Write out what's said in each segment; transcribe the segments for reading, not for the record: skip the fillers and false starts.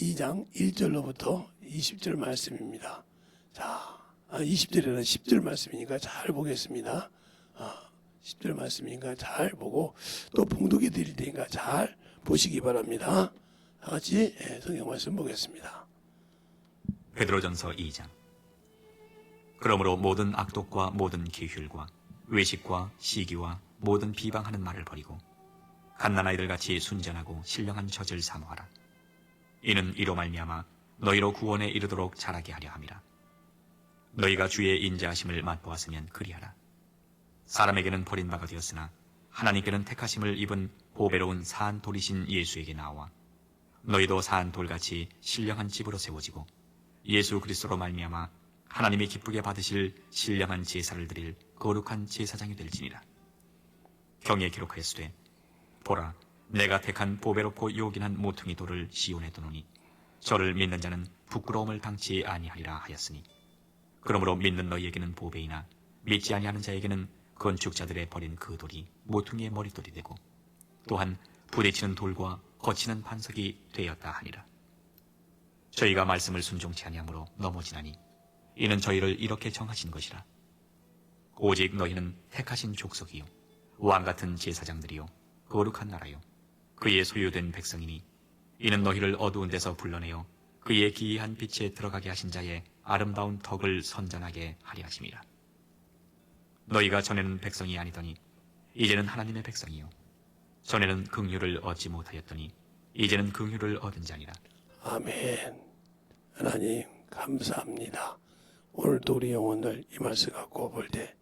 2장 1절로부터 20절 말씀입니다. 자, 20절이나 10절 말씀이니까 잘 보겠습니다. 10절 말씀이니까 잘 보고 또 봉독해 드릴 테니까 잘 보시기 바랍니다. 다 같이 성경 말씀 보겠습니다. 베드로전서 2장. 그러므로 모든 악독과 모든 기휼과 외식과 시기와 모든 비방하는 말을 버리고 갓난아이들 같이 순전하고 신령한 젖을 사모하라. 이는 이로 말미암아 너희로 구원에 이르도록 자라게 하려 함이라. 너희가 주의 인자하심을 맛보았으면 그리하라. 사람에게는 버림받아 되었으나 하나님께는 택하심을 입은 보배로운 사한 돌이신 예수에게 나와 너희도 사한 돌같이 신령한 집으로 세워지고 예수 그리스도로 말미암아 하나님이 기쁘게 받으실 신령한 제사를 드릴 거룩한 제사장이 될지니라. 경에 기록하였으되 보라, 내가 택한 보배롭고 요긴한 모퉁이 돌을 시온에 두노니 저를 믿는 자는 부끄러움을 당치 아니하리라 하였으니, 그러므로 믿는 너희에게는 보배이나 믿지 아니하는 자에게는 건축자들의 버린 그 돌이 모퉁이의 머릿돌이 되고 또한 부딪히는 돌과 거치는 반석이 되었다 하니라. 저희가 말씀을 순종치 아니하므로 넘어지나니 이는 저희를 이렇게 정하신 것이라. 오직 너희는 택하신 족속이요 왕같은 제사장들이요 거룩한 나라요 그의 소유된 백성이니 이는 너희를 어두운 데서 불러내어 그의 기이한 빛에 들어가게 하신 자의 아름다운 덕을 선전하게 하려 하심이라. 너희가 전에는 백성이 아니더니 이제는 하나님의 백성이요 전에는 긍휼을 얻지 못하였더니 이제는 긍휼을 얻은 자니라. 아멘. 하나님 감사합니다. 오늘도 우리 영혼을 이 말씀 갖고 볼 때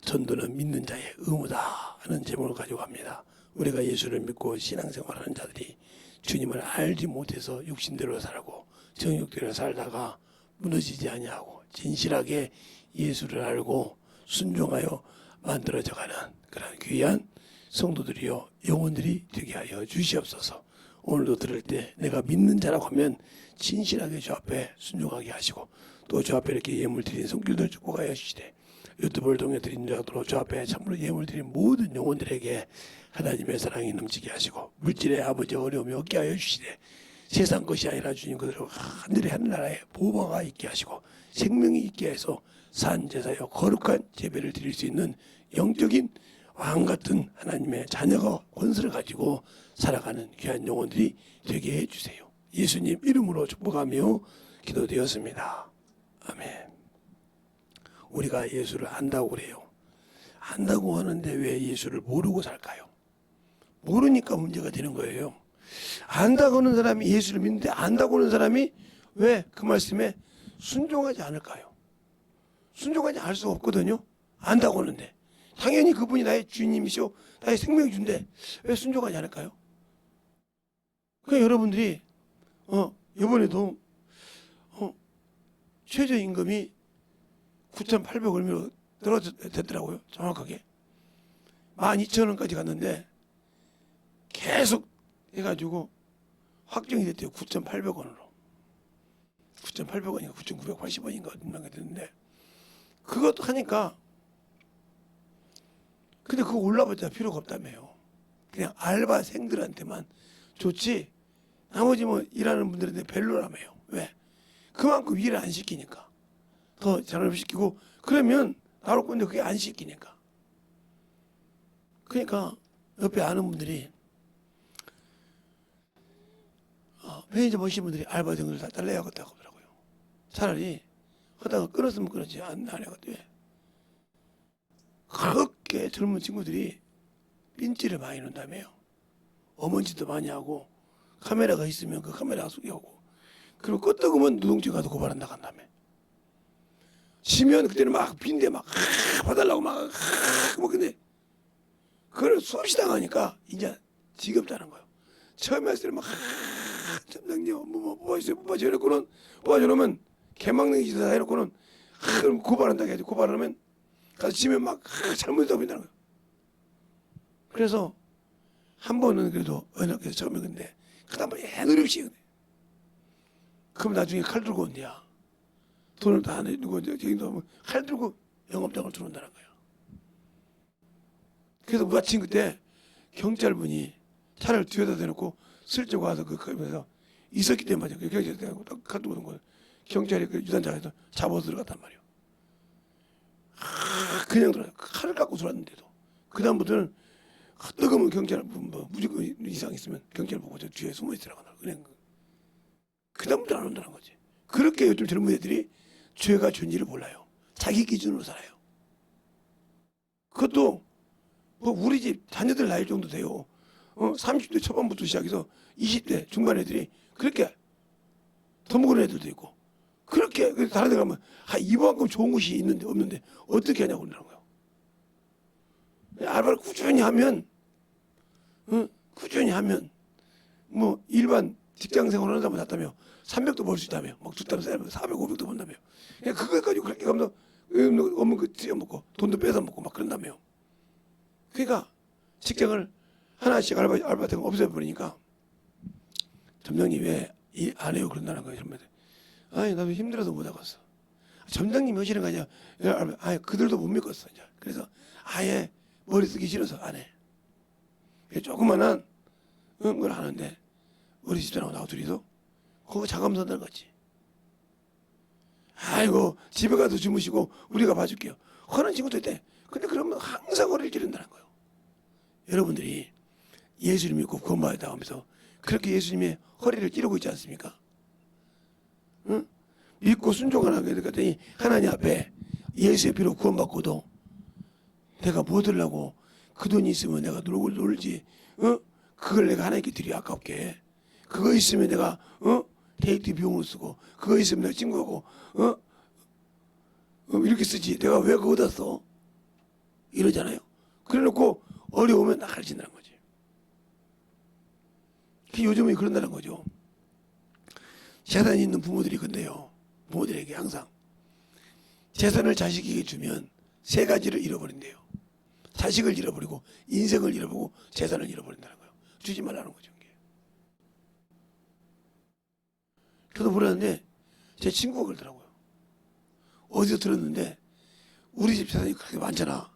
전도는 믿는 자의 의무다 하는 제목을 가지고 갑니다. 우리가 예수를 믿고 신앙생활하는 자들이 주님을 알지 못해서 육신대로 살고 정욕대로 살다가 무너지지 아니하고 진실하게 예수를 알고 순종하여 만들어져가는 그런 귀한 성도들이요 영혼들이 되게 하여 주시옵소서. 오늘도 들을 때 내가 믿는 자라고 하면 진실하게 주 앞에 순종하게 하시고 또 주 앞에 이렇게 예물 드린 손길들 축복하여 주시되 유튜브를 통해 드린 자도 주 앞에 참으로 예물 드린 모든 영혼들에게 하나님의 사랑이 넘치게 하시고 물질의 아버지 어려움이 없게 하여 주시되 세상 것이 아니라 주님 그대로 하늘의 하늘나라에 보호가 있게 하시고 생명이 있게 해서 산제사여 거룩한 제배를 드릴 수 있는 영적인 왕같은 하나님의 자녀가 권세를 가지고 살아가는 귀한 영혼들이 되게 해주세요. 예수님 이름으로 축복하며 기도되었습니다. 아멘. 우리가 예수를 안다고 그래요. 안다고 하는데 왜 예수를 모르고 살까요? 모르니까 문제가 되는 거예요. 안다고 하는 사람이 예수를 믿는데 안다고 하는 사람이 왜 그 말씀에 순종하지 않을까요? 순종하지 않을 수가 없거든요. 안다고 하는데 당연히 그분이 나의 주님이시오 나의 생명이 준대 왜 순종하지 않을까요? 그러니까 여러분들이 이번에도 최저임금이 9,800원으로 떨어졌더라고요. 정확하게 12,000원까지 갔는데 계속 해가지고 확정이 됐대요. 9,800원으로 9,800원인가 9,980원인가 얼마가 됐는데 그것도 하니까 근데 그거 올라봤자 필요가 없다며요. 그냥 알바생들한테만 좋지 나머지 뭐 일하는 분들한테 별로라며요. 왜? 그만큼 일을 안 시키니까 더 잔업시키고 그러면 나올 건데 그게 안 시키니까. 그러니까 옆에 아는 분들이 편의점 오신 분들이 알바생들 다 잘라야겠다고 하더라고요. 차라리 하다가 끊었으면 끊었지 안 해야겠대. 그렇게 젊은 친구들이 핀치를 많이 넣는다며요. 어머니도 많이 하고 카메라가 있으면 그 카메라 속에 오고 그리고 끄떡으면 노동청 가서 고발한다고 한다며. 지면 그때는 막 빈대 막 봐달라고 막 근데 그걸 수없이 당하니까 이제 지겹다는 거예요. 처음에 했을 때 막 점장님 뭐 뽑아주세요 뽑아줘 이러고는 뽑아주려면 개막는 짓을 다 해놓고는 그럼 고발한다고 해야지. 고발하면 가서 지면 막 잘못했다고 본다는 거예요. 그래서 한 번은 그래도 언약해서 처음에 근데 그다음 애누리 없이 그럼 나중에 칼 들고 온대야. 돈을 다 내주고 저기도 칼 들고 영업장을 들어온다는 거예요. 그래서 마침 그때 경찰분이 차를 뒤에다 대놓고 슬쩍 와서 그 거기서 있었기 때문에 경찰이 딱 가지고 오는 거예요. 경찰이 그 유단자에서 잡아서 들어갔단 말이에요. 그냥 들어가요. 칼을 갖고 들어왔는데도. 그다음부터는 뜨거운 경찰 뭐 무조건 이상 있으면 경찰 보고 저 뒤에 숨어 있으라고 그냥 그다음부터 안 온다는 거지. 그렇게 요즘 젊은 애들이 죄가 죄인지를 몰라요. 자기 기준으로 살아요. 그것도 뭐 우리 집 자녀들 나이 정도 돼요. 30대 초반부터 시작해서 20대 중반 애들이 그렇게 더 먹은 애들도 있고 그렇게 다른 데 가면 이만큼 좋은 곳이 있는데 없는데 어떻게 하냐고 그러는 거예요. 알바를 꾸준히 하면 뭐 일반 직장 생활 하는 사람 같다며 300도 벌 수 있다며 막 두 달에 400, 500도 번다며 그냥 그걸 가지고 그렇게 가면 없는 거 튀어먹고 돈도 뺏어먹고 막 그런다며. 그러니까 직장을 하나씩 알바 같은 거 없애버리니까 점장님 왜 안 해요 그런다는 거예요. 젊은이들. 아니 나도 힘들어서 못 하겠어. 점장님이 하시는 거 아니야. 아예 그들도 못 믿겠어 이제. 그래서 아예 머리 쓰기 싫어서 안 해. 조그만한 걸 하는데 우리 집사람하고 나하고 둘이서 그거 자감 선다는 거지. 아이고 집에 가서 주무시고 우리가 봐줄게요. 하는 친구도 있대. 근데 그러면 항상 허리를 찌른다는 거예요. 여러분들이 예수님 믿고 구원받았다고 하면서 그렇게 예수님의 허리를 찌르고 있지 않습니까? 응? 믿고 순종하라고 했더니 하나님 앞에 예수의 피로 구원받고도 내가 뭐 들라고 그 돈이 있으면 내가 놀지 그걸 내가 하나님께 드리 아깝게 그거 있으면 내가 데이트 비용을 쓰고 그거 있으면 내가 친구하고 이렇게 쓰지 내가 왜 그거다 써 이러잖아요. 그래놓고 어려우면 나 가르친다는 거지. 요즘은 그런다는 거죠. 재산이 있는 부모들이 근데요 부모들에게 항상 재산을 자식에게 주면 세 가지를 잃어버린대요. 자식을 잃어버리고 인생을 잃어버리고 재산을 잃어버린다는 거예요. 주지 말라는 거죠. 이게. 저도 몰랐는데 제 친구가 그러더라고요. 어디서 들었는데 우리 집 재산이 그렇게 많잖아.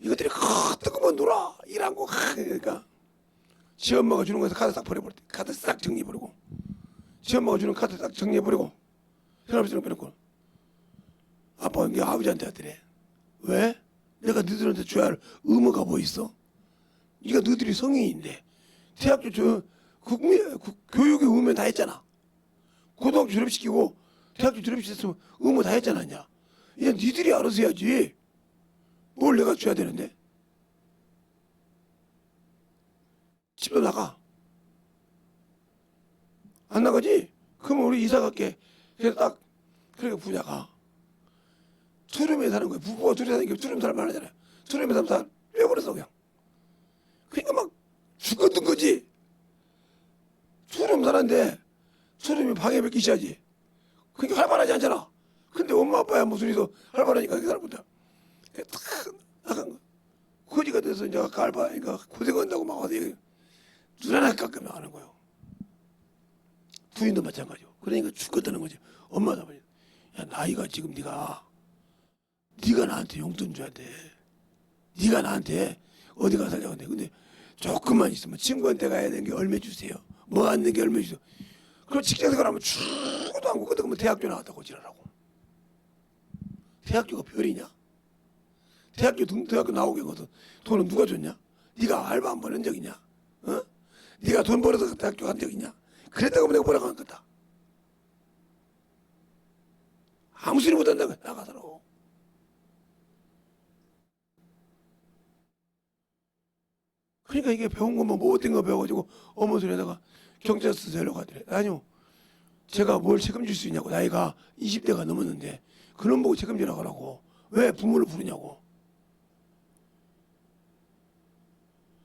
이것들이 뜨거운 놀아 일한 거 그러니까 시엄마가 주는 거에서 카드 싹 버려버릴 때 카드 싹 정리해버리고 시엄마가 주는 카드 싹 정리해버리고 현아버지는 빼놓고 아빠가 이게 아버지한테 하더래. 왜? 내가 너희들한테 줘야 할 의무가 뭐 있어? 네가 너희들이 성인인데 대학교 교육의 의무 다 했잖아. 고등학교 졸업시키고 대학교 졸업시켰으면 의무 다 했잖아. 이제 니들이 알아서 해야지. 뭘 내가 줘야 되는데? 집도 나가. 안 나가지? 그러면 우리 이사 갈게. 그래서 딱 그러니까 부자가 투룸에 사는 거야. 부부가 둘이 사는 게 투룸 살면 하잖아요. 투룸에 살면 다 빼버렸어 그냥. 그러니까 막 죽었던 거지. 투룸 사는데 투룸이 방해 몇 개씩하지. 그러니까 할만하지 않잖아. 근데 엄마 아빠야 무슨 일이서 할만하니까 그 사람보다 탁 나간 거. 거지가 돼서 이제 알바니까 고생한다고 막 어디 눈 하나 깎으면 하는 거예요. 부인도 마찬가지고. 그러니까 죽겠다는 거지. 엄마도 아버지. 야 나이가 지금 네가 나한테 용돈 줘야 돼. 네가 나한테 어디 가서 살려고 돼. 근데 조금만 있으면 친구한테 가야 되는 게 얼마 주세요. 뭐 안 되는 게 얼마 주세요. 그럼 직장생활 하면 죽어도 않고 그때 그러면 대학교 나왔다고 지랄하고. 대학교가 별이냐? 대학교 나오게 거든 돈은 누가 줬냐? 네가 알바 안 버는 적 있냐? 네가 돈 벌어서 대학교 간 적 있냐? 그랬다고 내가 뭐라고 한 거다. 아무 소리 못한다고 나가더라고. 그러니까 이게 배운 것만 못된 거 배워가지고 어머 소리에다가 경찰서 데려고 하더래. 아니요. 제가 뭘 책임질 수 있냐고. 나이가 20대가 넘었는데 그놈 보고 책임지라고 하라고. 왜 부모를 부르냐고.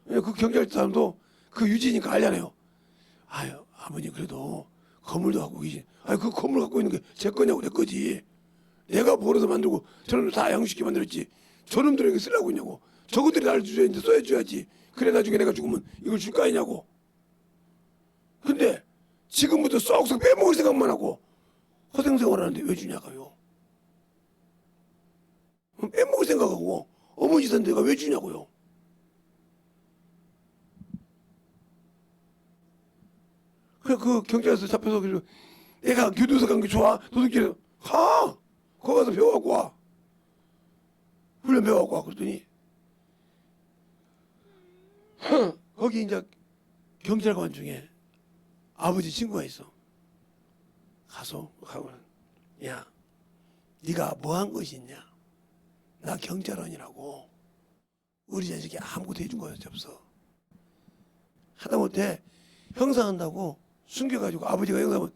그 경찰 사람도 그 유지니까 알잖아요. 아유 아버님 그래도 건물도 갖고 계신. 아니 그 건물 갖고 있는 게 제 거냐고. 내 거지. 내가 벌어서 만들고 저놈들 다 양식게 만들었지. 저놈들에게 쓰려고 했냐고. 저것들이 나를 줘야지 써줘야지. 그래 나중에 내가 죽으면 이걸 줄 거 아니냐고. 근데 지금부터 쏙쏙 빼먹을 생각만 하고 허생생활 하는데 왜 주냐고요. 빼먹을 생각하고 어머니 산 데가 왜 주냐고요. 그래 그 경찰서 잡혀서 그래서 내가 교도소 간 게 좋아? 도둑질에 가! 거기 가서 배워갖고 와. 훈련 배워갖고 와. 그랬더니 거기 이제 경찰관 중에 아버지 친구가 있어. 가서 하고는 야 네가 뭐 한 것이 있냐? 나 경찰원이라고. 우리 자식이 아무것도 해준 것이 없어. 하다못해 형사한다고 숨겨가지고 아버지가 형사하면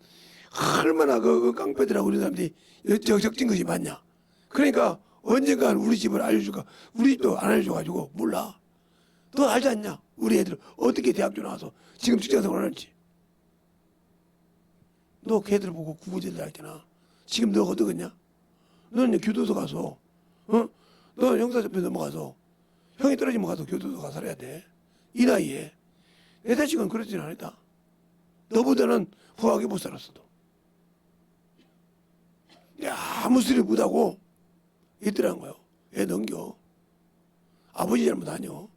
얼마나 그 깡패들하고 우리 사람들이 적진 것이 많냐. 그러니까 언젠간 우리 집을 알려줄까. 우리 집도 안 알려줘가지고 몰라. 너 알지 않냐? 우리 애들 어떻게 대학교 나와서 지금 직장생활 하는지. 너 걔들 보고 구구제들 할때나 지금 너 어떠겠냐? 너는 교도소 가서 너 형사 접해 넘어가서 형이 떨어지면 가서 교도소 가서 살아야 돼. 이 나이에. 내 자식은 그러진 않았다. 너보다는 후하게 못 살았어도. 아무 소리 못하고 있더란 거요. 애 넘겨. 아버지 잘못 아니요.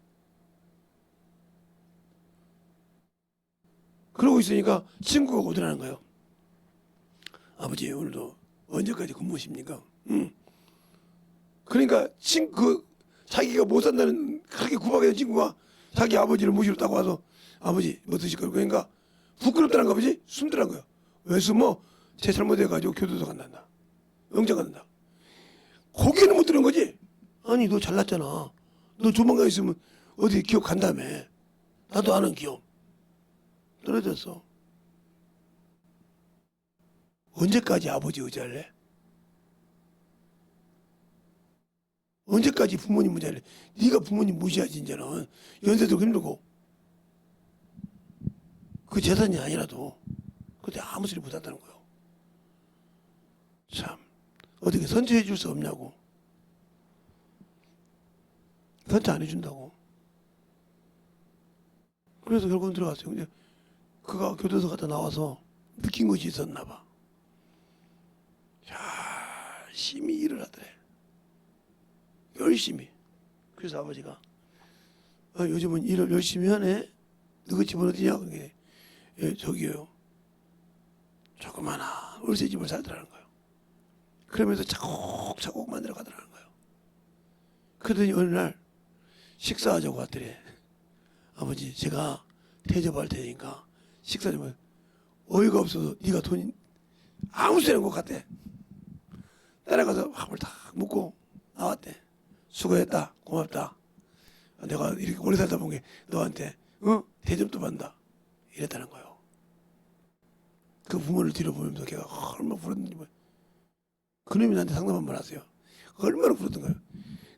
그러고 있으니까 친구가 오더라는 거예요. 아버지 오늘도 언제까지 근무하십니까? 그러니까 자기가 못 산다는 그렇게 구박했던 친구가 자기 아버지를 모시러 딱 와서 아버지 뭐 드실 거예요? 그러니까 부끄럽다는 거 아버지 숨더란 거예요. 왜 숨어? 제 잘못해가지고 교도소 간단다. 영장 간단다. 거기는 못 들은 거지. 아니 너 잘났잖아. 너 조만간 있으면 어디 기업 간다며. 나도 아는 기업. 떨어졌어. 언제까지 아버지 의지할래? 언제까지 부모님 무시할래? 네가 부모님 무시하지 이제는. 연세도 힘들고. 그 재산이 아니라도 그때 아무 소리 못한다는 거예요. 참 어떻게 선처해 줄 수 없냐고. 선처 안 해준다고. 그래서 결국은 들어갔어요. 근데 그가 교도소 갔다 나와서 느낀 것이 있었나 봐. 열심히 일을 하더래. 열심히. 그래서 아버지가 요즘은 일을 열심히 하네. 너희 집은 어디냐? 그게 저기요. 조그마한 월세집을 살더라는 거예요. 그러면서 차곡차곡 만들어 가더라는 거예요. 그러더니 어느 날 식사하자고 왔더래. 아버지 제가 대접할 테니까 식사 좀 해. 어이가 없어서 네가 돈 아무 소리 안 것 같대. 따라가서 밥을 다 먹고 나왔대. 수고했다. 고맙다. 내가 이렇게 오래 살다 본 게 너한테 대접도 받는다. 이랬다는 거예요. 그 부모를 뒤로 보면서 걔가 얼마나 부렀는지 뭐. 그놈이 나한테 상담 한번 하세요. 얼마나 부렀던 거예요.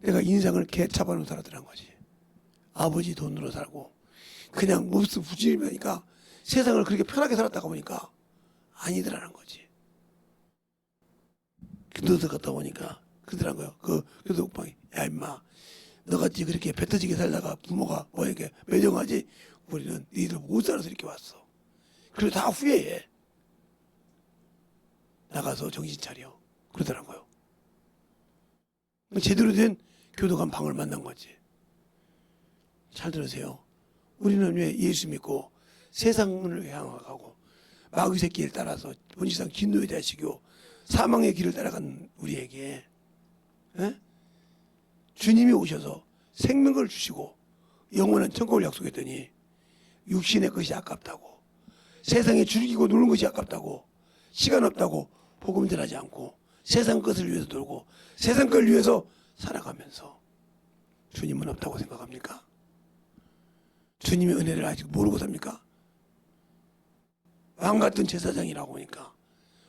내가 인상을 개차반으로 살았더란 거지. 아버지 돈으로 살고 그냥 몹쓸 부지런하니까 세상을 그렇게 편하게 살았다가 보니까 아니더라는 거지. 교도소 갔다 오니까 그러더란 거예요. 그 교도소 오빠이 야 임마 너같이 그렇게 배 터지게 살다가 부모가 뭐 이렇게 매정하지 우리는 니들 못 살아서 이렇게 왔어. 그리고 다 후회해. 나가서 정신 차려. 그러더란 거예요. 제대로 된 교도관 방을 만난 거지. 잘 들으세요. 우리는 왜 예수 믿고 세상을 향하고 마귀 길을 따라서 본질상 진노의 자식이요 사망의 길을 따라간 우리에게 주님이 오셔서 생명을 주시고 영원한 천국을 약속했더니 육신의 것이 아깝다고 세상에 즐기고 노는 것이 아깝다고 시간 없다고 복음 전하지 않고 세상 것을 위해서 놀고 세상 걸 위해서 살아가면서 주님은 없다고 생각합니까? 주님의 은혜를 아직 모르고 삽니까? 왕 같은 제사장이라고 하니까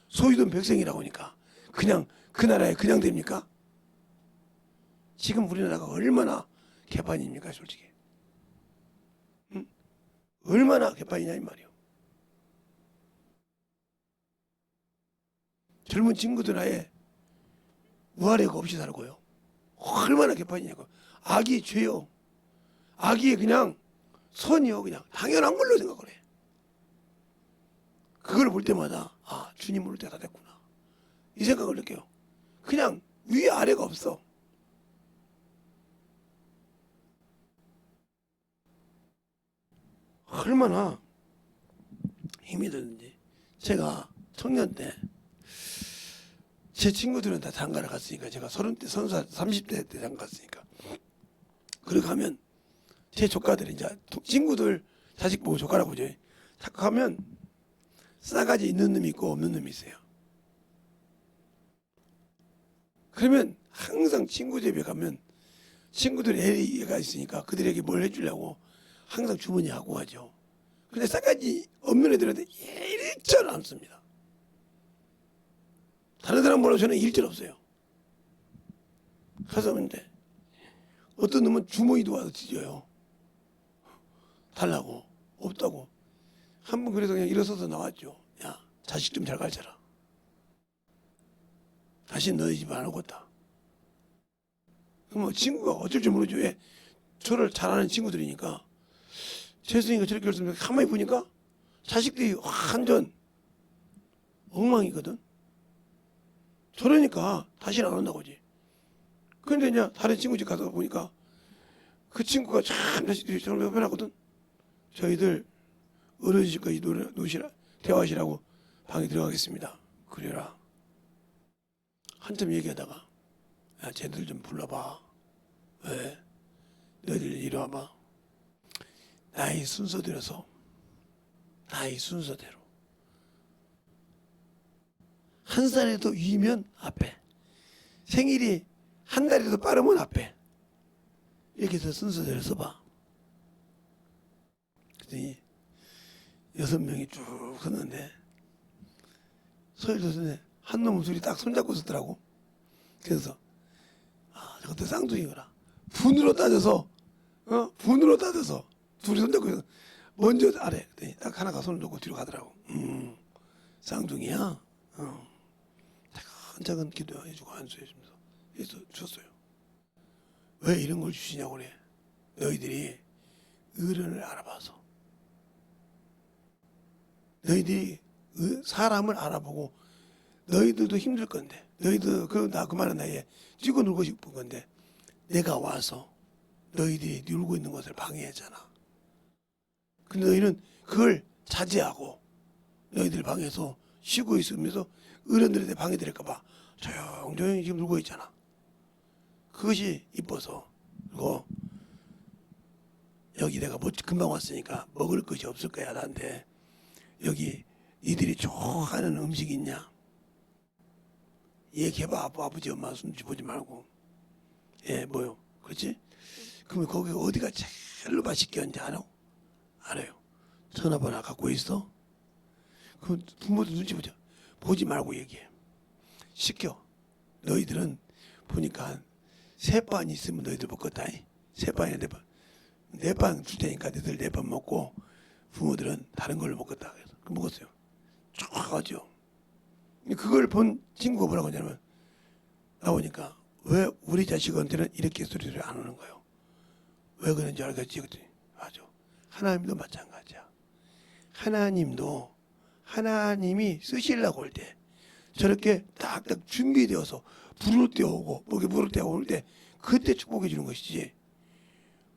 소유된 백성이라고 하니까 그냥 그 나라에 그냥 됩니까? 지금 우리나라가 얼마나 개판입니까 솔직히. 응? 얼마나 개판이냐 이 말이에요. 젊은 친구들 아예 우아래가 없이 살고요. 얼마나 개판이냐고. 악이 죄요. 악이 그냥 선이요. 그냥 당연한 걸로 생각을 해. 그걸 볼 때마다 아 주님 올 때가 됐구나. 이 생각을 느껴요. 그냥 위 아래가 없어. 얼마나 힘이 드는지. 제가 청년 때 제 친구들은 다 장가를 갔으니까 제가 30대, 30대 때 장가 갔으니까 그렇게 하면 제 조카들이 이제 친구들 자식 보고 조카라고 보죠. 착하면 싸가지 있는 놈이 있고 없는 놈이 있어요. 그러면 항상 친구 집에 가면 친구들이 애가 있으니까 그들에게 뭘 해주려고 항상 주머니하고 가죠. 근데 싸가지 없는 애들한테 일절 안 씁니다. 다른 사람 몰라도 저는 일절 없어요. 가서 근데 어떤 놈은 주머니도 와서 뒤져요. 달라고 없다고. 한 번 그래서 그냥 일어서서 나왔죠. 야, 자식 좀 잘 가르쳐라. 다시 너희 집 안 오겠다. 그럼 친구가 어쩔 줄 모르죠. 왜? 저를 잘 아는 친구들이니까. 재승이가 저렇게 결승 가만히 보니까 자식들이 완전 엉망이거든. 저러니까 다시는 안 온다고 하지. 그런데 이제 다른 친구 집 가서 보니까 그 친구가 참 자식들이 저를 편하거든. 저희들 어르신까지 노시라 대화하시라고 방에 들어가겠습니다. 그래라. 한참 얘기하다가 야, 쟤들 좀 불러봐. 왜? 너희들 이리 와봐. 나이 순서대로 한 살에도 위면 앞에, 생일이 한 달이라도 빠르면 앞에, 이렇게 해서 순서대로 써봐. 그랬더니 6명이 쭉 섰는데 서울도서관에 한 놈은 둘이 딱 손잡고 있었더라고. 그래서 저것도 쌍둥이구나. 분으로 따져서 둘이 손잡고 있어. 먼저 아래. 그랬더니 딱 하나가 손을 놓고 뒤로 가더라고. 쌍둥이야. 차근차근 기도해주고 안수해주면서 해서 줬어요. 왜 이런 걸 주시냐고 그래. 너희들이 어른을 알아봐서, 너희들이 사람을 알아보고, 너희들도 힘들 건데, 너희도 나 그만한 나이에 뛰고 놀고 싶은 건데, 내가 와서 너희들이 놀고 있는 것을 방해했잖아. 근데 너희는 그걸 자제하고 너희들 방에서 쉬고 있으면서 어른들한테 방해될까봐 조용조용히 지금 놀고 있잖아. 그것이 이뻐서. 그리고 여기 내가 금방 왔으니까 먹을 것이 없을 거야 나한테. 여기 니들이 좋아하는 음식 있냐? 얘기해봐. 아버지 엄마 눈치 보지 말고. 예, 뭐요? 그렇지? 그러면 거기 어디가 제일로 맛있게 하는지 알아요. 전화번호 갖고 있어? 그럼 부모도 눈치 보지 말고 얘기해. 시켜. 너희들은 보니까 3반 있으면 너희들 먹겠다. 3반이야 4반. 4반 줄 테니까 너희들 4반 먹고 부모들은 다른 걸로 먹겠다. 그래서 먹었어요. 좋아하죠. 그걸 본 친구가 뭐라고 하냐면 나오니까 왜 우리 자식한테는 이렇게 소리를 안 하는 거예요? 왜 그런지 알겠지? 그랬더니 맞아. 하나님도 마찬가지야. 하나님이 쓰시려고 할 때 저렇게 딱딱 준비되어서 불을 떼오고 목에 물을 떼올 때 그때 축복해 주는 것이지.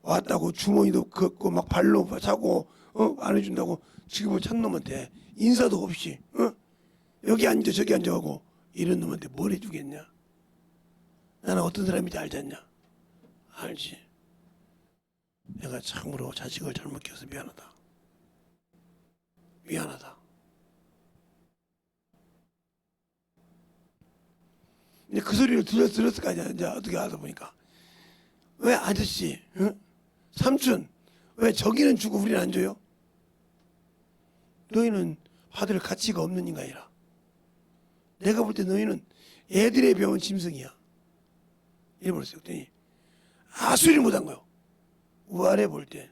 왔다고 주머니도 걷고 막 발로 차고 안 해준다고 지금은 찬 놈한테 인사도 없이 여기 앉아 저기 앉아 하고 이런 놈한테 뭘 해주겠냐? 나는 어떤 사람인지 알지 않냐? 알지. 내가 참으로 자식을 잘못 키워서 미안하다. 근데 그 소리를 들었을 거 아니야. 이제 어떻게 하다 보니까 왜 아저씨, 삼촌, 왜 저기는 주고 우리는 안 줘요? 너희는 받을 가치가 없는 인간이라. 내가 볼 때 너희는 애들의 병은 짐승이야. 이래버렸어요. 그랬더니 아수리를 못한 거요. 우아래 볼 때,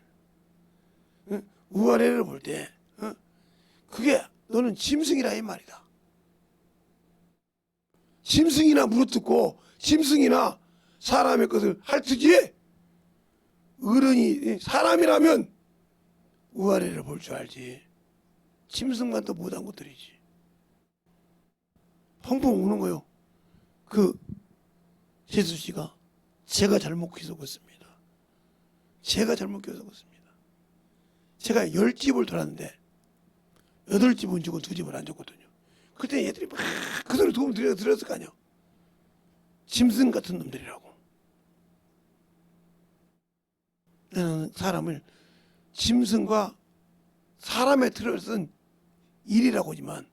우아래를 볼 때, 그게 너는 짐승이라 이 말이다. 짐승이나 물어뜯고 짐승이나 사람의 것을 핥으지. 어른이 사람이라면 우아래를 볼 줄 알지. 짐승만도 못한 것들이지. 펑펑 우는 거요. 재수 씨가 제가 잘못 키워서 그렇습니다. 제가 잘못 키워서 그렇습니다. 제가 10집을 돌았는데 8집은 주고 2집은 안 줬거든요. 그때 얘들이 막 그대로 도움 들었을 거 아니야. 짐승 같은 놈들이라고. 나는 사람을 짐승과 사람의 틀을 쓴 일이라고 하지만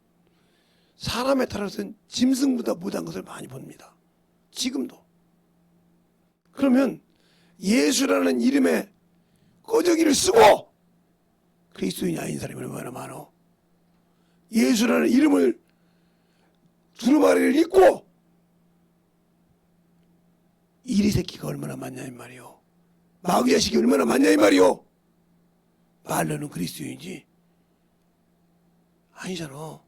사람의 틀을 쓴 짐승보다 못한 것을 많이 봅니다. 지금도. 그러면 예수라는 이름의 꺼저기를 쓰고 그리스도인이 아닌 사람이 얼마나 많어. 예수라는 이름을 두루마리를 입고 이리 새끼가 얼마나 많냐 이 말이요. 마귀 자식이 얼마나 많냐 이 말이요. 말로는 그리스도인이지 아니잖아.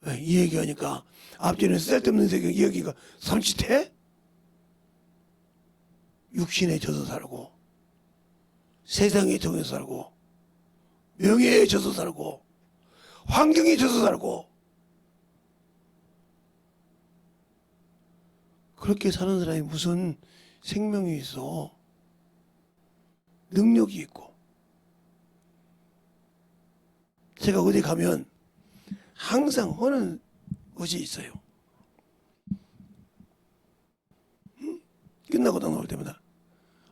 왜? 이 얘기하니까 앞전에 쓸데없는 이야기가 삼치태? 육신에 져서 살고 세상에 져서 살고 명예에 져서 살고 환경에 져서 살고 그렇게 사는 사람이 무슨 생명이 있어. 능력이 있고. 제가 어디 가면 항상 하는 것이 있어요. 끝나고 나올 때마다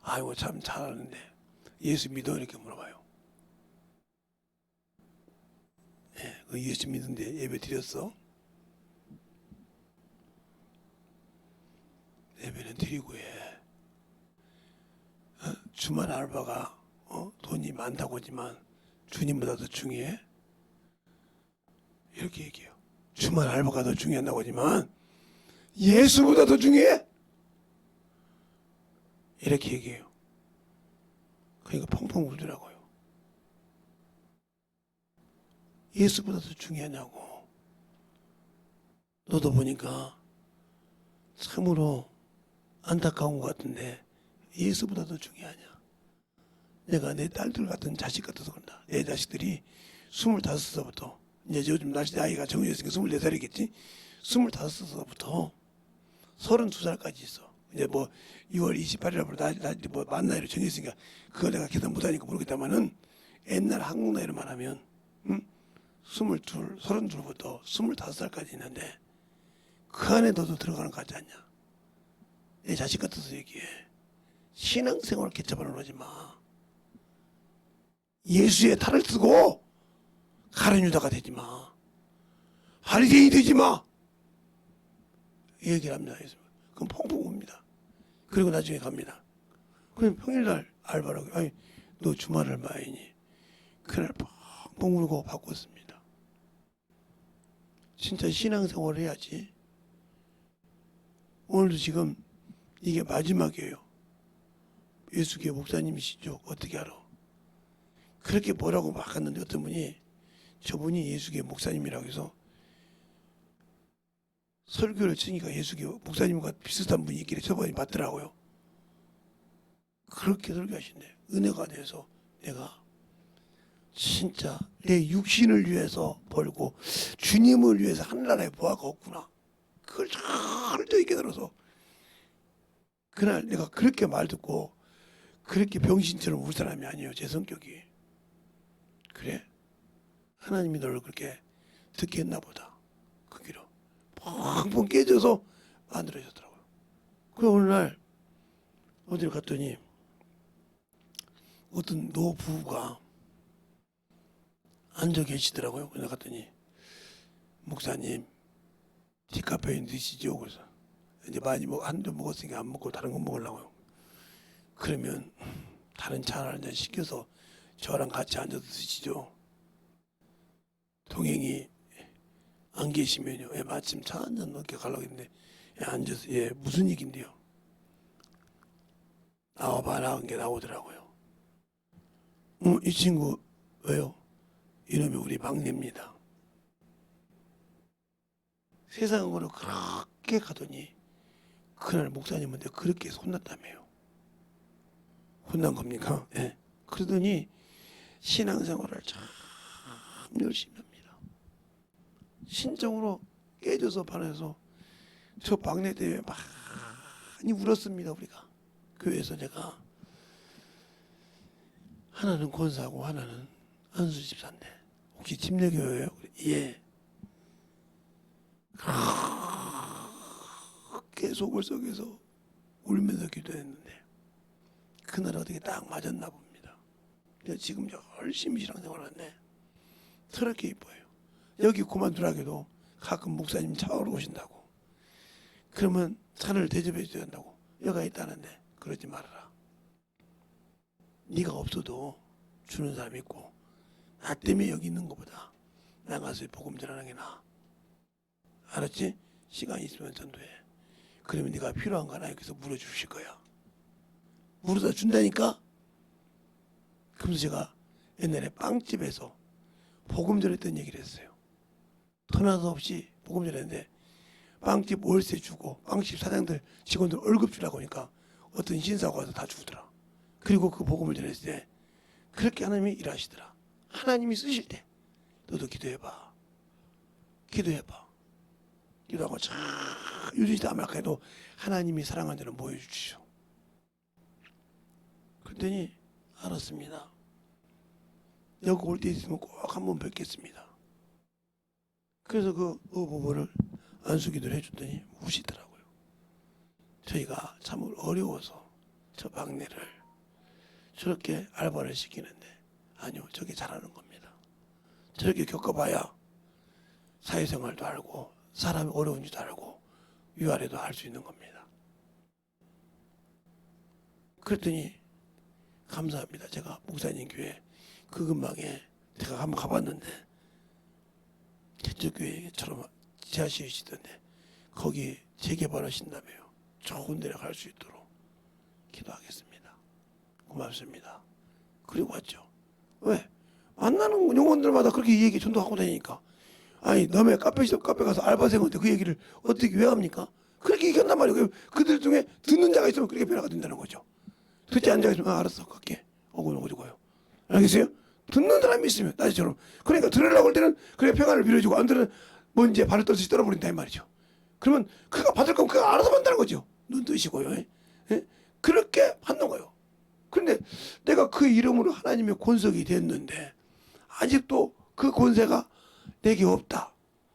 아이고 참 잘하는데 예수 믿어 이렇게 물어봐요. 예, 그 예수 믿는데 예배 드렸어? 예배는 드리고 해. 주말 알바가 돈이 많다고 하지만 주님보다 더 중요해? 이렇게 얘기해요. 주말 알바가 더 중요하다고 하지만 예수보다 더 중요해? 이렇게 얘기해요. 그러니까 펑펑 울더라고요. 예수보다 더 중요하냐고. 너도 보니까 참으로 안타까운 것 같은데 예수보다 더 중요하냐. 내가 내 딸들 같은 자식 같아서 그런다. 내 자식들이 25살부터 이제 요즘 나이가 정해졌으니까 24살이겠지. 25살부터 32살까지 있어. 이제 뭐 6월 28일부터 뭐 만 나이로 정했으니까 그거 내가 계산 못하니까 모르겠다마는 옛날 한국 나이로 말하면 32부터 25살까지 있는데 그 안에 너도 들어가는 거 같지 않냐. 내 자식 같아서 얘기해. 신앙생활 개척하려고 하지 마. 예수의 탈을 쓰고 가룟유다가 되지 마. 바리새인이 되지 마. 이 얘기를 합니다. 그럼 펑펑 웁니다. 그리고 나중에 갑니다. 그럼 평일날 알바라고. 아니 너 주말 알바이니? 그날 펑펑 울고 바꿨습니다. 진짜 신앙생활을 해야지. 오늘도 지금 이게 마지막이에요. 예수교회 목사님이시죠? 어떻게 알아? 그렇게 뭐라고 막 했는데 어떤 분이 저분이 예수교회 목사님이라고 해서 설교를 치니까 예수교회 목사님과 비슷한 분이 있길래 저분이 맞더라고요. 그렇게 설교하신대. 은혜가 돼서 내가 진짜 내 육신을 위해서 벌고 주님을 위해서 하늘나라에 보아가 없구나. 그걸 절대 있게 들어서 그날 내가 그렇게 말 듣고 그렇게 병신처럼 울 사람이 아니에요. 제 성격이. 그래? 하나님이 너를 그렇게 듣게 했나 보다. 그 길로 펑펑 깨져서 만들어졌더라고요. 그 어느 날 어디를 갔더니 어떤 노부부가 앉아 계시더라고요. 그래서 갔더니 목사님 디카페인 드시죠? 그래서 이제 많이 한 잔 먹었으니까 안 먹고 다른 거 먹으려고요. 그러면 다른 차 한 잔 시켜서 저랑 같이 앉아서 드시죠. 동행이 안 계시면요. 예, 마침 차 한 잔 넘게 가려고 했는데 예, 앉아서 예, 무슨 얘긴데요. 나와봐라 한 게 나오더라고요. 이 친구 왜요? 이놈이 우리 막내입니다. 세상으로 그렇게 가더니 그날 목사님한테 그렇게 혼났다며요. 혼난 겁니까? 예. 그러더니 신앙생활을 참 열심히 합니다. 신정으로 깨져서 반해서 저 막내 때문에 많이 울었습니다. 우리가 교회에서 제가 하나는 권사고 하나는 안수 집사인데 혹시 침례교회예요? 예. 속을 썩여서 울면서 기도했는데 그날 어떻게 딱 맞았나 봅니다. 지금 열심히 신앙생활하는데 서럽게 이뻐요. 여기 그만두라게도 가끔 목사님 차오러 오신다고. 그러면 산을 대접해 줘야 한다고. 여가 있다는데 그러지 말아라. 네가 없어도 주는 사람 있고 나 때문에 여기 있는 것보다 나가서 복음 전하는 게 나아. 알았지? 시간이 있으면 전도해. 그러면 네가 필요한 거 하나 여기서 물어주실 거야. 물어다 준다니까? 그러면서 제가 옛날에 빵집에서 복음 전했던 얘기를 했어요. 터나도 없이 복음 전했는데 빵집 월세 주고 빵집 사장들 직원들 월급 주라고 하니까 어떤 신사가 와서 다 주더라. 그리고 그 복음을 전했을 때 그렇게 하나님이 일하시더라. 하나님이 쓰실 때 너도 기도해봐. 기도해봐. 기도하고 참 유진시대 아마카에도 하나님이 사랑하는 자는 모여주시오. 그랬더니 알았습니다. 여기 올 때 있으면 꼭 한번 뵙겠습니다. 그래서 그 부부를 안수기도를 해줬더니 우시더라고요. 저희가 참 어려워서 저 막내를 저렇게 알바를 시키는데 아니요, 저게 잘하는 겁니다. 저렇게 겪어봐야 사회생활도 알고 사람이 어려운지도 알고 위아래도 할 수 있는 겁니다. 그랬더니 감사합니다. 제가 목사님 교회 그 근방에 제가 한번 가봤는데 저쪽 교회처럼 지하실이시던데 거기 재개발하신다며요. 좋은 데를 갈 수 있도록 기도하겠습니다. 고맙습니다. 그리고 왔죠. 왜? 만나는 영혼들마다 그렇게 얘기 전도하고 다니니까. 아니 너네 카페 가서 알바생한테 그 얘기를 어떻게 왜 합니까? 그렇게 얘기한단 말이에요. 그들 중에 듣는 자가 있으면 그렇게 변화가 된다는 거죠. 듣지 않는 자가 있으면 알았어 갈게. 오고 죽어요. 알겠어요? 듣는 사람이 있으면 나처럼. 그러니까 들으려고 할 때는 그래 평안을 빌어주고 안 들으면 뭐 이제 발을 떨듯이 떨어버린다 이 말이죠. 그러면 그가 받을 거면 그가 알아서 받는다는 거죠. 눈 뜨시고요. 예? 그렇게 받는 거예요. 그런데 내가 그 이름으로 하나님의 권속이 됐는데 아직도 그 권세가 내게 없다.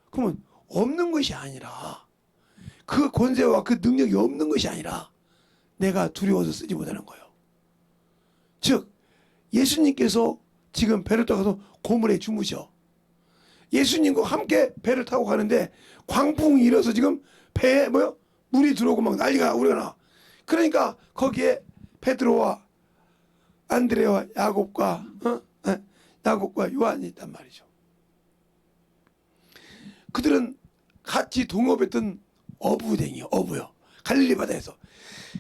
그러면 없는 것이 아니라 그 권세와 그 능력이 없는 것이 아니라 내가 두려워서 쓰지 못하는 거예요. 즉 예수님께서 지금 배를 타고 고물에 주무셔. 예수님과 함께 배를 타고 가는데 광풍이 일어서 지금 배에 물이 들어오고 막 난리가 우리가 나. 그러니까 거기에 베드로와 안드레와 야곱과 요한이 있단 말이죠. 그들은 같이 동업했던 어부요. 갈릴리 바다에서.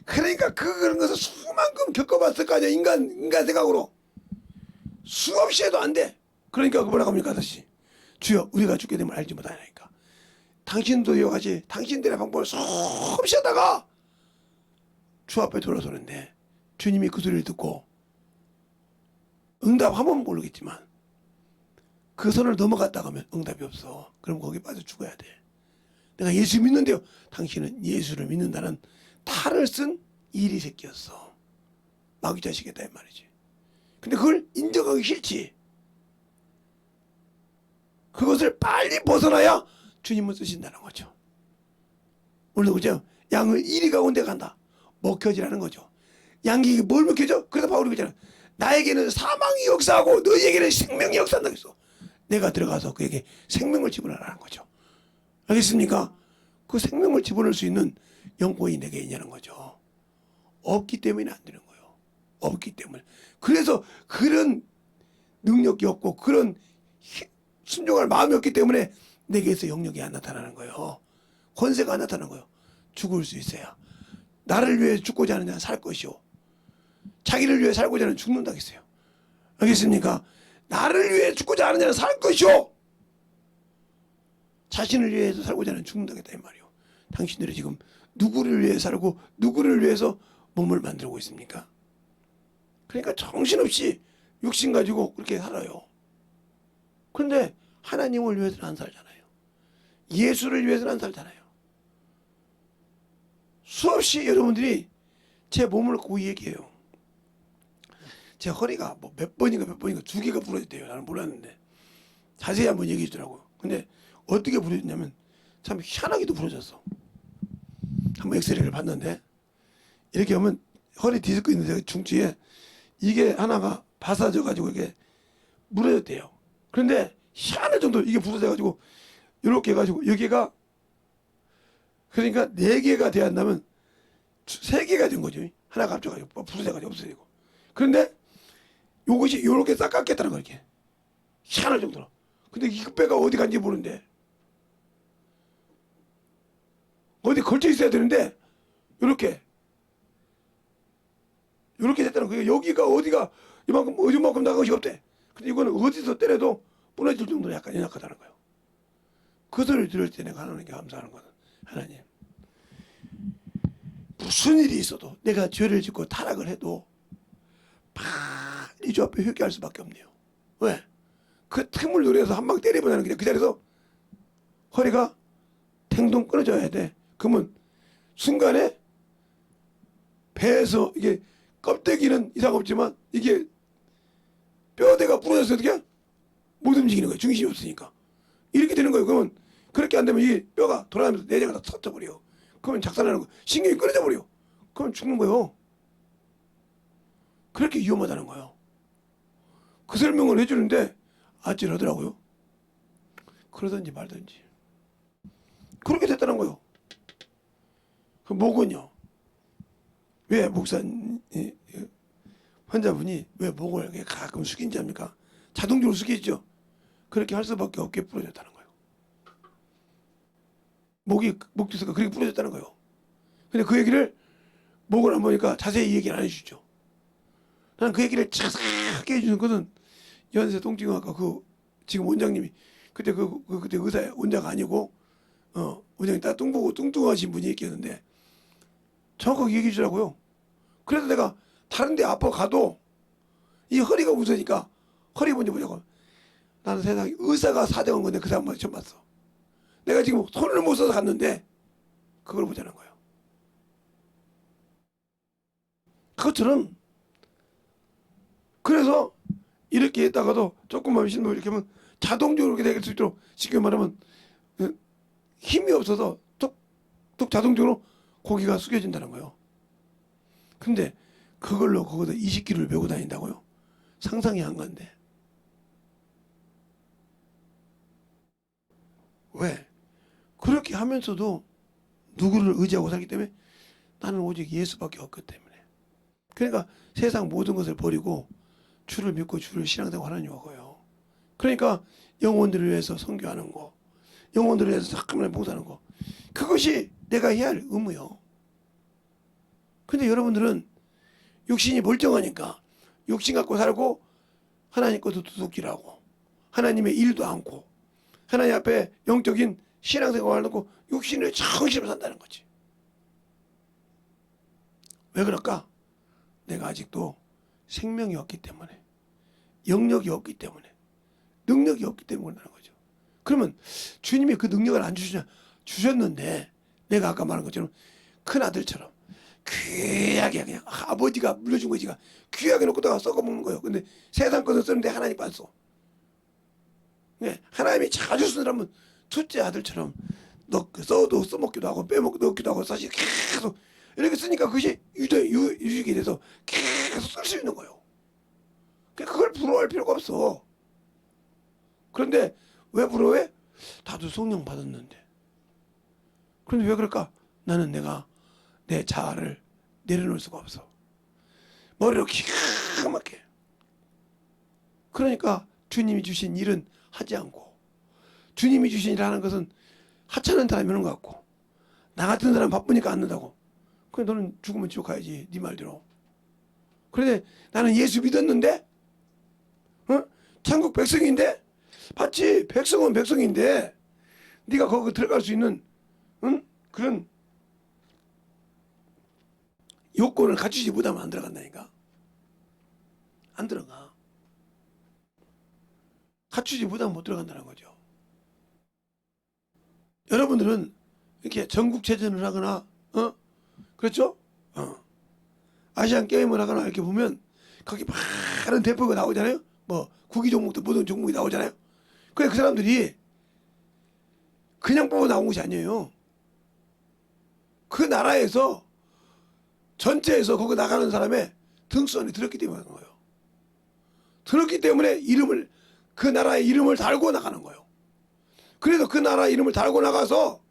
그러니까 그런 것을 수만큼 겪어봤을 거 아니야. 인간 생각으로. 수없이 해도 안 돼. 그러니까 뭐라고 합니까 아저씨. 주여 우리가 죽게 되면 알지 못하니까. 당신도 이와 같이 당신들의 방법을 수없이 하다가 주 앞에 돌아서는데 주님이 그 소리를 듣고 응답하면 모르겠지만 그 선을 넘어갔다가 하면 응답이 없어. 그럼 거기 빠져 죽어야 돼. 내가 예수 믿는데요. 당신은 예수를 믿는다는 탈을 쓴 이리 새끼였어. 마귀 자식이다 이 말이지. 근데 그걸 인정하기 싫지. 그것을 빨리 벗어나야 주님을 쓰신다는 거죠. 오늘도 그죠? 양을 이리 가운데 간다. 먹혀지라는 거죠. 양이 뭘 먹혀져? 그래서 바울이 그러잖아. 나에게는 사망이 역사하고 너희에게는 생명이 역사한다고 했어. 내가 들어가서 그에게 생명을 집어넣으라는 거죠. 알겠습니까? 그 생명을 집어넣을 수 있는 영권이 내게 있냐는 거죠. 없기 때문에 안 되는 거예요. 없기 때문에. 그래서 그런 능력이 없고 그런 순종할 마음이 없기 때문에 내게서 영역이 안 나타나는 거예요. 권세가 안 나타나는 거예요. 죽을 수 있어야. 나를 위해 죽고자 하는 자는 살 것이요. 자기를 위해 살고자 하는 자는 죽는다 했어요. 알겠습니까? 나를 위해 죽고자 하는 자는 살 것이요. 자신을 위해서 살고자 하는 자는 죽는다 했다 이 말이요. 당신들이 지금 누구를 위해 살고 누구를 위해서 몸을 만들고 있습니까? 그러니까 정신없이 육신 가지고 그렇게 살아요. 그런데 하나님을 위해서는 안 살잖아요. 예수를 위해서는 안 살잖아요. 수없이 여러분들이 제 몸을 고이 얘기해요. 제 허리가 몇 번인가 두 개가 부러졌대요. 나는 몰랐는데 자세히 한번 얘기해 주더라고요. 근데 어떻게 부러졌냐면 참 희한하게도 부러졌어. 한번 엑스레이를 봤는데 이렇게 하면 허리 디스크 있는데 중추에 이게 하나가 바사져 가지고 이게 무너졌대요. 그런데 희한할 정도로 이게 부서져 가지고 이렇게 해가지고 여기가 그러니까 4개가 돼야 한다면 3개가 된 거죠. 하나가 합쳐가지고 부서져 가지고 없어지고. 그런데 요것이 요렇게 싹 깎였다는 거 이렇게 희한할 정도로. 근데 이 뼈가 어디 간지 모르는데 어디 걸쳐 있어야 되는데 요렇게 됐다는 거예요. 여기가 어디가 이만큼 나간 것이 없대. 근데 이거는 어디서 때려도 부러질 정도로 약간 연약하다는 거예요. 그 소리를 들을 때 내가 하나님께 감사하는 거는 하나님 무슨 일이 있어도 내가 죄를 짓고 타락을 해도 빨리 주 앞에 회개할 수밖에 없네요. 왜? 그 틈을 노려서 한 방 때리면 그냥 그 자리에서 허리가 탱동 끊어져야 돼. 그러면 순간에 배에서 이게 껍데기는 이상 없지만 이게 뼈대가 부러져서 어떻게 못 움직이는 거예요. 중심이 없으니까. 이렇게 되는 거예요. 그러면 그렇게 안 되면 이 뼈가 돌아가면서 내장을 다 터져버려. 그러면 작살나는 거 신경이 끊어져 버려. 그럼 죽는 거예요. 그렇게 위험하다는 거예요. 그 설명을 해주는데 아찔하더라고요. 그러든지 말든지 그렇게 됐다는 거예요. 그 목은요. 왜 환자분이 왜 목을 이렇게 가끔 숙인지 합니까? 자동적으로 숙이죠. 그렇게 할 수밖에 없게 부러졌다는 거예요. 목 디스크가 그렇게 부러졌다는 거예요. 근데 그 얘기를 목을 안 보니까 자세히 얘기를 안 해주죠. 나는 그 얘기를 자세하게 해주는 것은 연세 동증학과 그 지금 원장님이 그때 그때 의사 원자가 아니고 원장이 딱 뚱뚱하신 분이 있겠는데 정확하게 얘기해 주더라고요. 그래서 내가 다른 데 아파 가도 이 허리가 무서우니까 허리 먼저 보자고. 나는 세상에 의사가 사정한 건데 그 사람만 처음 봤어. 내가 지금 손을 못 써서 갔는데 그걸 보자는 거예요. 그것처럼 그래서 이렇게 했다가도 조금만 신고 이렇게 하면 자동적으로 이렇게 될 수 있도록 쉽게 말하면 힘이 없어서 뚝뚝 자동적으로 고기가 숙여진다는 거예요. 근데 그걸로 거기다 20kg를 메고 다닌다고요? 상상이 안 간대. 왜? 그렇게 하면서도 누구를 의지하고 살기 때문에 나는 오직 예수밖에 없기 때문에. 그러니까 세상 모든 것을 버리고 주를 믿고 주를 신앙생활 하는 거예요. 그러니까 영혼들을 위해서 선교하는 거, 영혼들을 위해서 잠깐만 봉사하는 거, 그것이 내가 해야 할 의무요. 근데 여러분들은 육신이 멀쩡하니까 육신 갖고 살고 하나님 것도 도둑질하고 하나님의 일도 않고 하나님 앞에 영적인 신앙생활을 하고 육신을 정신으로 산다는 거지. 왜 그럴까? 내가 아직도 생명이 없기 때문에, 영역이 없기 때문에, 능력이 없기 때문에 그러는 거죠. 그러면 주님이 그 능력을 안 주셨는데 내가 아까 말한 것처럼 큰 아들처럼 귀하게 그냥 아버지가 물려준 거지가 귀하게 놓고다가 썩어먹는 거예요. 근데 세상 것을 쓰는데 하나님 안 써. 네, 하나님이 자주 쓰라면 첫째 아들처럼 써도 써먹기도 하고 빼먹기도 넣기도 하고 사실 계속 이렇게 쓰니까 그것이 유익이 돼서 계속 쓸 수 있는 거예요. 그걸 부러워할 필요가 없어. 그런데 왜 부러워해? 다들 성령 받았는데. 그런데 왜 그럴까? 나는 내가 내 자아를 내려놓을 수가 없어. 머리로 기가 막혀. 그러니까 주님이 주신 일은 하지 않고 주님이 주신 일 하는 것은 하찮은 사람이 하는 것 같고 나 같은 사람 바쁘니까 안 한다고. 그래 너는 죽으면 지옥 가야지 네 말대로. 그런데 나는 예수 믿었는데 천국 백성인데 봤지? 백성은 백성인데 네가 거기 들어갈 수 있는 그런 요건을 갖추지 못하면 안 들어간다니까. 안 들어가. 갖추지 못하면 못 들어간다는 거죠. 여러분들은 이렇게 전국체전을 하거나 그렇죠? 아시안 게임을 하거나 이렇게 보면 거기 많은 대표가 나오잖아요. 뭐 구기 종목도 모든 종목이 나오잖아요. 그래 그 사람들이 그냥 뽑아 나온 것이 아니에요. 그 나라에서 전체에서 거기 나가는 사람의 등수 안에 들었기 때문에 그런 거예요. 들었기 때문에 이름을 그 나라의 이름을 달고 나가는 거예요. 그래서 그 나라 이름을 달고 나가서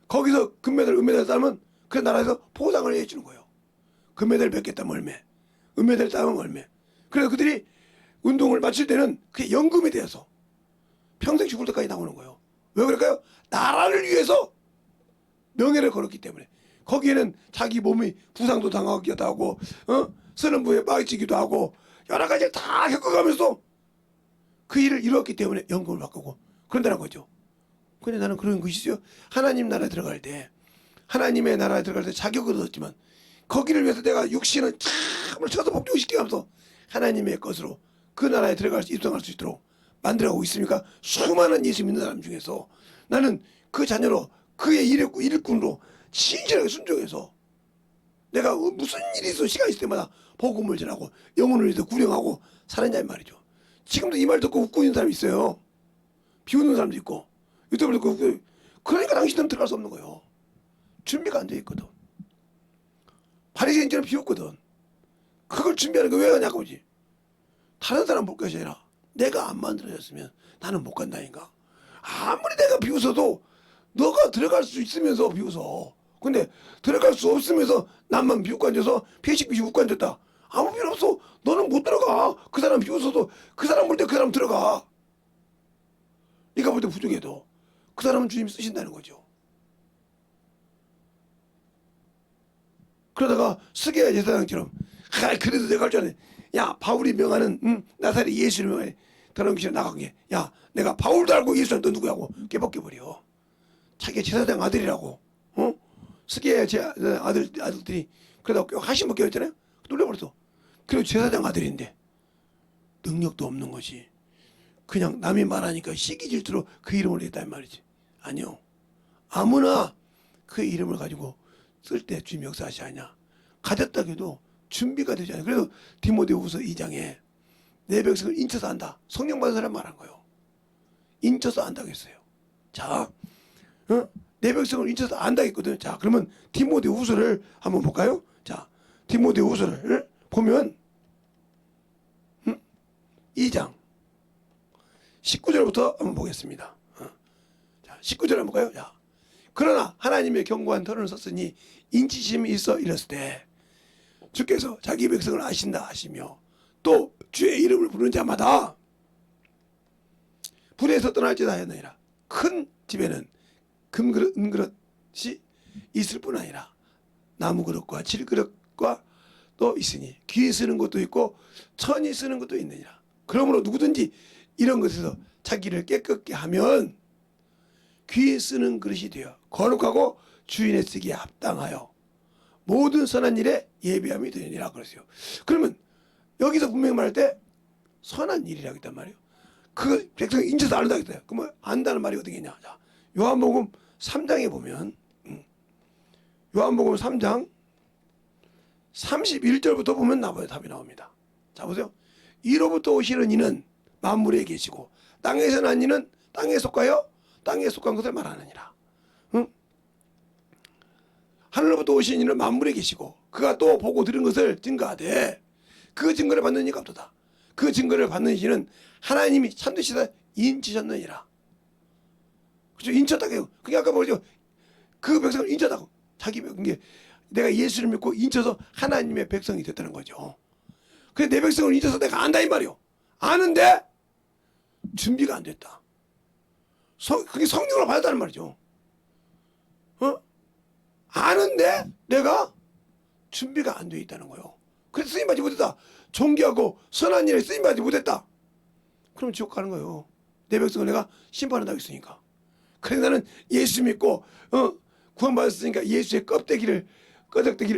거기서 금메달, 은메달 따면 그 나라에서 포상을 해주는 거예요. 금메달 몇 개 따면 얼마, 은메달 따면 얼마. 그래서 그들이 운동을 마칠 때는 그게 연금이 되어서 평생 죽을 때까지 나오는 거예요. 왜 그럴까요? 나라를 위해서 명예를 걸었기 때문에. 거기에는 자기 몸이 부상도 당하기도 하고, 쓰는 부에 빠지기도 하고, 여러 가지를 다 겪어가면서 그 일을 이뤘기 때문에 연금을 바꾸고 그런다는 거죠. 근데 나는 그런 것이죠. 하나님 나라에 들어갈 때, 하나님의 나라에 들어갈 때 자격을 얻었지만 거기를 위해서 내가 육신을 참을 쳐서 복종시키면서 하나님의 것으로 그 나라에 들어갈 수, 입성할 수 있도록 만들어가고 있으니까 수많은 예수 믿는 사람 중에서 나는 그 자녀로 그의 일꾼으로 신실하게 순종해서 내가 무슨 일이 있어 시간 있을 때마다 복음을 전하고 영혼을 위해서 구령하고 살았냐 이 말이죠. 지금도 이 말 듣고 웃고 있는 사람이 있어요. 비웃는 사람도 있고 유튜브 듣고 웃고. 그러니까 당신은 들어갈 수 없는 거예요. 준비가 안 돼 있거든. 바리새인처럼 비웃거든. 그걸 준비하는 게 왜 하냐고 보지. 다른 사람 볼 것이 아니라 내가 안 만들어졌으면 나는 못 간다니까. 아무리 내가 비웃어도 너가 들어갈 수 있으면서 비웃어. 근데 들어갈 수 없으면서 남만 비웃고 앉아서 피식 웃고 앉았다. 아무 필요 없어. 너는 못 들어가. 그 사람 비웃어도 그 사람 볼 때 그 사람 들어가. 네가 볼 때 부족해도 그 사람은 주님이 쓰신다는 거죠. 그러다가 스게야 제사장처럼 그래도 내가 할 줄 아네. 야 바울이 명하는 나사렛 예수를 명하네. 더러운 귀신 나간 게 야 내가 바울도 알고 예수는 너 누구야고 깨벗겨버려. 자기가 제사장 아들이라고. 스게야 제 아들들이 그러다가 하신 먹게 했잖아요. 놀래버렸어. 그리고 제사장 아들인데 능력도 없는 것이 그냥 남이 말하니까 시기 질투로 그 이름을 냈단 말이지. 아니요. 아무나 그 이름을 가지고 쓸 때 주님 역사하시 아냐. 가졌다 해도 준비가 되지 않아요. 그래서 디모데후서 2장에 내 백성을 인쳐서 안다. 성령 받은 사람 말한 거예요. 인쳐서 안다고 했어요. 자, 내 백성을 인쳐서 안다 했거든. 자, 그러면 디모데후서를 한번 볼까요? 자, 디모데후서를 보면 2장 19절부터 한번 보겠습니다. 자, 19절 한번 볼까요? 자, 그러나 하나님의 견고한 터를 썼으니 인치심이 있어 이랬을 때 주께서 자기 백성을 아신다 하시며 또 주의 이름을 부르는 자마다 불에서 떠날지다 하였느니라. 큰 집에는 금그릇 은그릇이 있을 뿐 아니라 나무그릇과 질그릇과 또 있으니 귀에 쓰는 것도 있고 천이 쓰는 것도 있느니라. 그러므로 누구든지 이런 것에서 자기를 깨끗게 하면 귀에 쓰는 그릇이 되어 거룩하고 주인의 쓰기에 합당하여 모든 선한 일에 예비함이 되니라 그랬어요. 그러면 여기서 분명히 말할 때 선한 일이라고 했단 말이에요. 그 백성이 인쳐서 안다고 했어요. 그러면 안다는 말이 어디겠냐. 자, 요한복음 3장에 보면 요한복음 3장 31절부터 보면 답이 나옵니다. 자 보세요. 이로부터 오시는 이는 만물에 계시고 땅에서 난 이는 땅에 속하여 땅에 속한 것을 말하느니라. 하늘로부터 오신 이는 만물에 계시고 그가 또 보고 들은 것을 증거하되 그 증거를 받는 이가 없도다. 그 증거를 받는 이는 하나님이 참되시다 인치셨느니라. 그죠? 인쳤다고요. 그게 아까 뭐죠? 그 백성을 인쳤다고. 자기 백성이 내가 예수를 믿고 인쳐서 하나님의 백성이 됐다는 거죠. 그래 내 백성을 인쳐서 내가 안다 이 말이요. 아는데 준비가 안 됐다. 그게 성령을 받았다는 말이죠. 아는데 내가 준비가 안 돼 있다는 거예요. 그래서 쓰임받지 못했다. 존귀하고 선한 일에 쓰임받지 못했다. 그럼 지옥 가는 거예요. 내 백성을 내가 심판한다고 했으니까. 그래서 나는 예수 믿고 구원받았으니까 예수의 껍데기를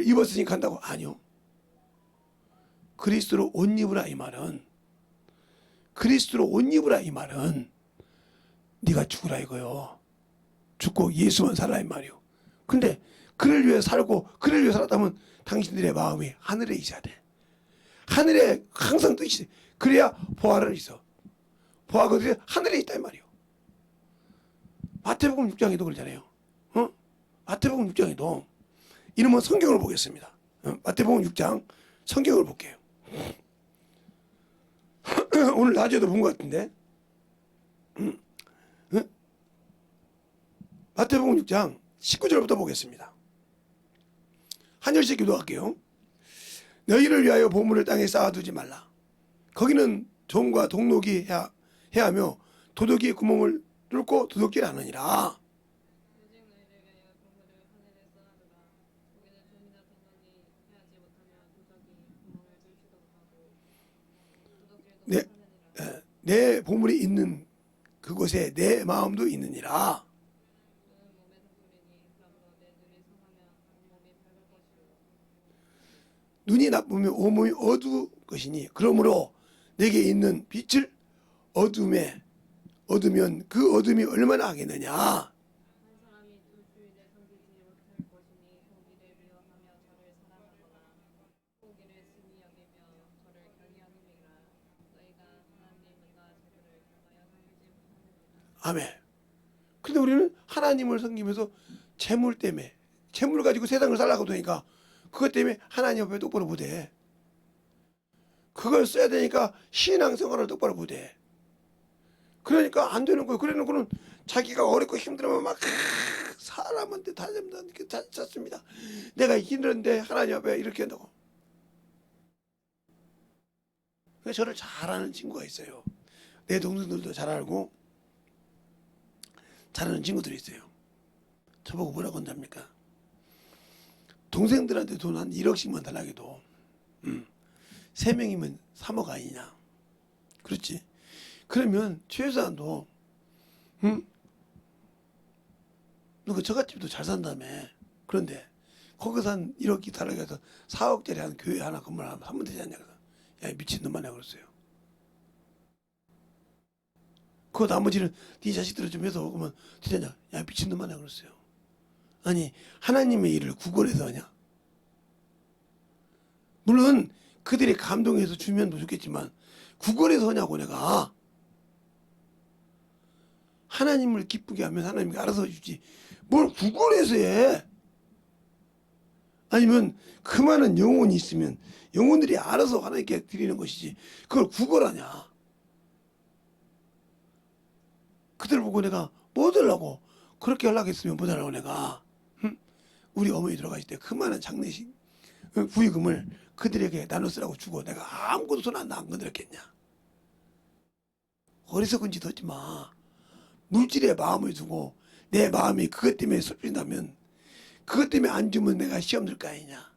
입었으니 간다고. 아니요. 그리스도로 옷 입으라 이 말은 그리스도로 옷 입으라 이 말은 네가 죽으라 이거요. 죽고 예수만 살라 이 말이요. 근데 그를 위해 살고 그를 위해 살았다면 당신들의 마음이 하늘에 있어야 돼. 하늘에 항상 뜻이 돼. 그래야 보화를 있어. 보아가 어디 하늘에 있다 이 말이요. 마태복음 6장에도 그러잖아요. 마태복음 6장에도 이러면 성경을 보겠습니다. 마태복음 6장 성경을 볼게요. 오늘 낮에도 본 것 같은데 마태복음 6장 19절부터 보겠습니다. 한 절씩 기도할게요. 너희를 위하여 보물을 땅에 쌓아두지 말라. 거기는 종과 동록이 해하며 도둑이 구멍을 뚫고 도둑질 하느니라. 오직 너희를 위하여 보물을 하늘에 쌓아두라. 거기는 종이나 동원이 해하지 못하며 도적이 구멍을 뚫지도 못하고 도둑질도 네. 못하느니라. 내 보물이 있는 그곳에 내 마음도 있느니라. 너는 몸의 등불이니 그러므로 내 눈이 성하면 온몸이 밝을 것이요. 눈이 나쁘면 온몸이 어두울 것이니 그러므로 내게 있는 빛을 어두면 그 어둠이 얼마나 하겠느냐. 한 사람이 두 주인을 섬기지 못할 것이니 고기를 미워하며 저를 사랑하거나 고기를 신이 여기며 저를 경외하느니라. 너희가 하나님과 재물을 겸하여 섬기지 못하느니라. 아멘. 근데 우리는 하나님을 섬기면서 재물 때문에 재물 가지고 세상을 살라고 하니까 그것 때문에 하나님 앞에 똑바로 못해. 그걸 써야 되니까 신앙생활을 똑바로 못해. 그러니까 안 되는 거예요. 그래놓고는 자기가 어렵고 힘들면 막 사람한테 다 찾습니다. 내가 힘든데 하나님 앞에 이렇게 한다고. 그래서 저를 잘 아는 친구가 있어요. 내 동생들도 잘 알고 잘하는 친구들이 있어요. 저보고 뭐라고 한답니까? 동생들한테 돈 한 1억씩만 달라고 해도 3명이면 3억 아니냐. 그렇지. 그러면 최소한도 너 그 저갓집도 잘 산다며. 그런데 거기서 한 1억이 달라고 해서 4억짜리 한 교회 하나 건물 하나 하면 되지 않냐. 그래서 야 미친놈아냐 그랬어요. 그 나머지는 네 자식들을 좀 해서 그러면 되냐. 야 미친놈아냐 그랬어요. 아니 하나님의 일을 구걸해서 하냐. 물론 그들이 감동해서 주면 좋겠지만 구걸해서 하냐고. 내가 하나님을 기쁘게 하면 하나님이 알아서 주지 뭘 구걸해서 해. 아니면 그 많은 영혼이 있으면 영혼들이 알아서 하나님께 드리는 것이지 그걸 구걸하냐. 그들 보고 내가 뭐 하려고 그렇게 하려고 했으면 뭐 하려고 내가 우리 어머니 들어가실 때 그 많은 장례식 부의금을 그들에게 나눠 쓰라고 주고 내가 아무것도 손 안 건드렸겠냐. 어리석은 짓 하지 마. 물질에 마음을 두고 내 마음이 그것 때문에 슬픈다면 그것 때문에 안 주면 내가 시험 들 거 아니냐.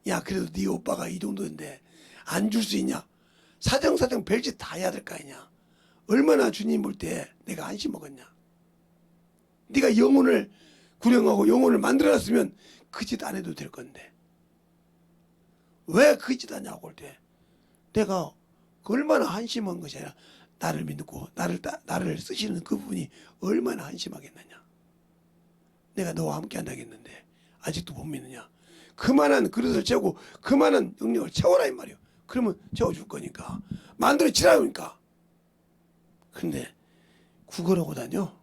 야 그래도 네 오빠가 이 정도인데 안 줄 수 있냐. 사정사정 별짓 다 해야 될 거 아니냐. 얼마나 주님 볼 때 내가 안심 먹었냐. 네가 영혼을 구령하고 영혼을 만들어놨으면 그 짓 안 해도 될 건데 왜 그 짓 하냐고 할 때 내가 얼마나 한심한 것이 아니라 나를 믿고 나를 쓰시는 그분이 얼마나 한심하겠느냐. 내가 너와 함께 한다겠는데 아직도 못 믿느냐. 그만한 그릇을 채우고 그만한 영역을 채워라 이 말이요. 그러면 채워줄 거니까 만들어 지라니까. 근데 구걸하고 다녀.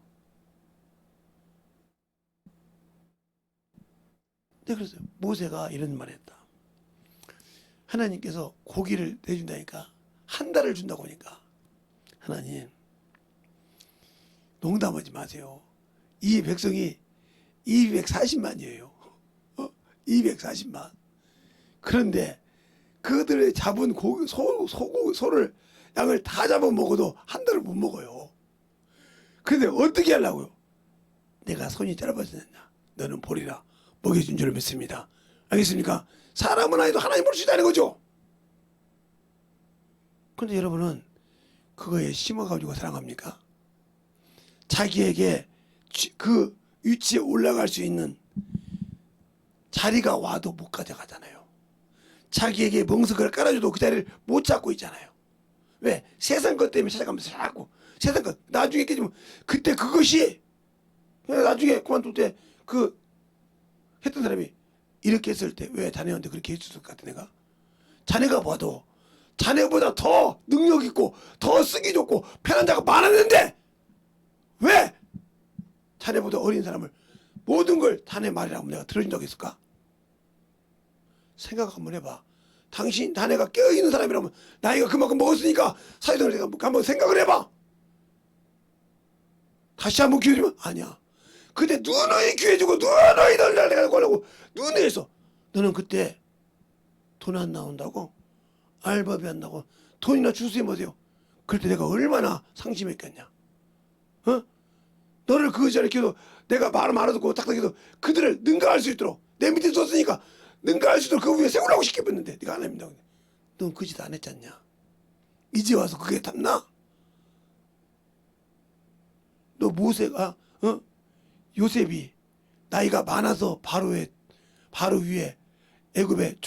네, 그래서 모세가 이런 말을 했다. 하나님께서 고기를 내준다니까 한 달을 준다고 하니까 하나님 농담하지 마세요. 이 백성이 240만이에요. 240만. 그런데 그들의 잡은 소를 양을 다 잡아 먹어도 한 달을 못 먹어요. 그런데 어떻게 하려고요? 내가 손이 짧아졌냐. 너는 보리라 먹여준 줄 믿습니다. 알겠습니까? 사람은 아니도 하나님 볼 수 있다는 거죠. 그런데 여러분은 그거에 심어가지고 사랑합니까? 자기에게 그 위치에 올라갈 수 있는 자리가 와도 못 가져가잖아요. 자기에게 멍석을 깔아줘도 그 자리를 못 잡고 있잖아요. 왜? 세상 것 때문에 찾아가면서 자꾸 세상 것 나중에 깨지면 그때 그것이 나중에 그만둘 때 그 했던 사람이 이렇게 했을 때 왜 자네한테 그렇게 해줬을 것 같아. 내가 자네가 봐도 자네보다 더 능력 있고 더 쓰기 좋고 편한 자가 많았는데 왜 자네보다 어린 사람을 모든 걸 자네 말이라고 내가 들어준 적이 있을까? 생각 한번 해봐. 당신 자네가 깨어있는 사람이라면 나이가 그만큼 먹었으니까 사회생활 한번 생각을 해봐. 다시 한번 기회 주면 아니야. 그때 누누이 기회 주고 누누이 널 내가 걸려고 누누이 했어. 너는 그때 돈 안 나온다고? 알바비 안 나고 돈이나 주세요 못해요. 그럴 때 내가 얼마나 상심했겠냐. 어? 너를 그 자리에 키워도 내가 말 많아도 딱딱해도 그들을 능가할 수 있도록 내 밑에 뒀으니까 능가할 수 있도록 그 위에 세우라고 시켰는데 네가 안 합니다. 넌 그 짓 안 했잖냐. 이제 와서 그게 탐나? 너 모세가 요셉이 나이가 많아서 바로 위에 애굽의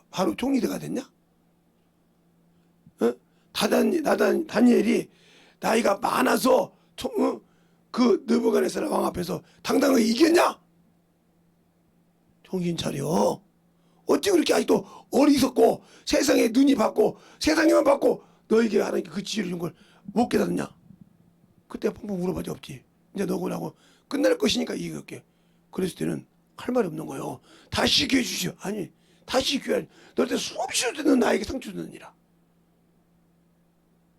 바로 총리가 됐냐? 다니엘이 나이가 많아서 그 느부갓네살 왕 앞에서 당당하게 이겼냐? 정신 차려. 어찌 그렇게 아직도 어리석고 세상에 눈이 밝고 세상에만 밝고 너에게 하나님께 그 지혜를 준 걸 못 깨닫냐? 그때 펑펑 울어봐도 없지. 이제 너고 나고 끝날 것이니까 이겼게. 그랬을 때는 할 말이 없는 거요. 다시 기회 주시오. 아니 다시 기회. 너할 때 수없이 는 나에게 상처 주느니라.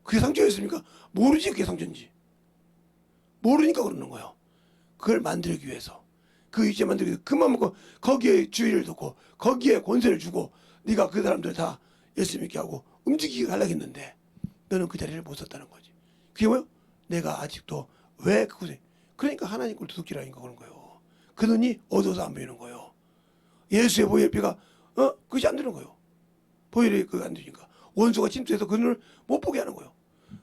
그게 상처였습니까? 모르지 그게 상처인지. 모르니까 그러는 거예요. 그걸 만들기 위해서. 그 이제 만들기 위해서 그만 먹고 거기에 주의를 두고 거기에 권세를 주고 네가 그 사람들 다 예수 믿게 하고 움직이게 하려고 했는데 너는 그 자리를 못 썼다는 거지. 그게 뭐요? 내가 아직도 왜 그곳에 그러니까 하나님 걸 도둑질하니까 그런 거예요. 그 눈이 어두워서 안 보이는 거예요. 예수의 보혈피가 그것이 안 되는 거예요. 보혈이 그거 안 되니까 원수가 침투해서 그 눈을 못 보게 하는 거예요.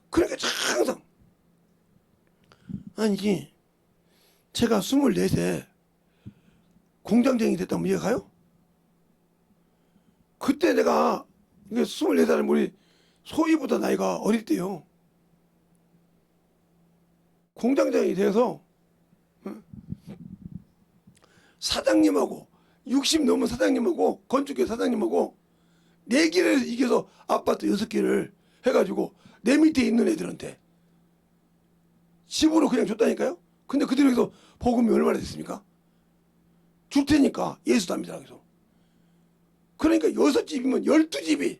그러니까 항상 아니지 제가 24세 공장장이 됐다면 이해 가요? 그때 내가 24살은 우리 소희보다 나이가 어릴 때요. 공장장이 돼서 사장님하고 60 넘은 사장님하고 건축회 사장님하고 4개를 이겨서 아파트 6개를 해가지고 내 밑에 있는 애들한테 집으로 그냥 줬다니까요. 근데 그들이 여기서 복음이 얼마나 됐습니까? 줄 테니까 예수도 안 믿으라 해서. 그러니까 6집이면 12집이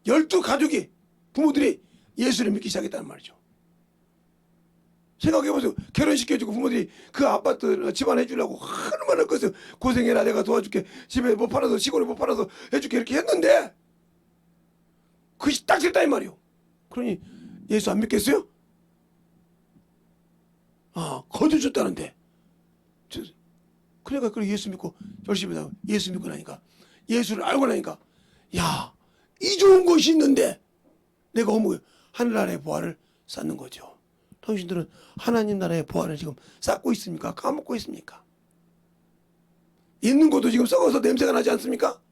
12가족이 부모들이 예수를 믿기 시작했다는 말이죠. 생각해보세요. 결혼시켜주고 부모들이 그 아파트 집안 해주려고 얼마나 고생해라 내가 도와줄게 집에 못 팔아서 시골에 못 팔아서 해줄게 이렇게 했는데 그것이 딱 됐다 이 말이요. 그러니 예수 안 믿겠어요? 거저 줬다는데 그러니까 그래 예수 믿고 열심히 하고 예수 믿고 나니까 예수를 알고 나니까 야 이 좋은 것이 있는데 내가 어머 하늘나라의 보화를 쌓는 거죠. 당신들은 하나님 나라의 보화를 지금 쌓고 있습니까? 까먹고 있습니까? 있는 것도 지금 썩어서 냄새가 나지 않습니까?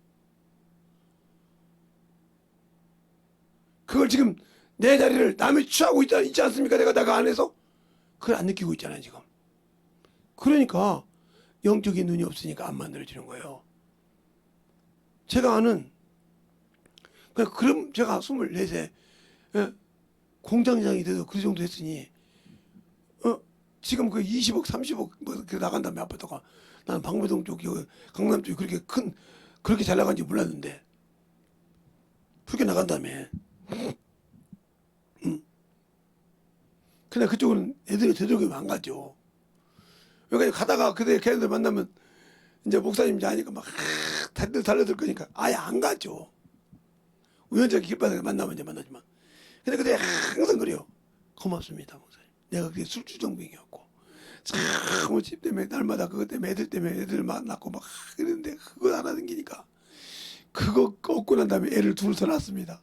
그걸 지금 내 자리를 남이 취하고 있지 않습니까? 내가 안에서 그걸 안 느끼고 있잖아요 지금. 그러니까 영적인 눈이 없으니까 안 만들어지는 거예요. 제가 아는 그럼 제가 24세 공장장이 돼서 그 정도 했으니 지금 그 20억 30억 뭐 나간다며 아파트가 나는 방배동 쪽 강남 쪽이 그렇게 잘 나간지 몰랐는데 그렇게 나간다며. 근데 그쪽은 애들이 되도록이면 안 가죠. 그러니까 가다가 걔네들 만나면 이제 목사님인지 아니까 막 달려들 거니까 아예 안 가죠. 우연찮게 길바닥에 만나면 이제 만나지만. 근데 그때 항상 그래요. 고맙습니다 목사님. 내가 그게 술주정뱅이였고 참 집 때문에 날마다 그것 때문에 애들 만났고 막 그랬는데 그거 하나 생기니까 그거 꺾고 난 다음에 애를 둘 더 낳았습니다.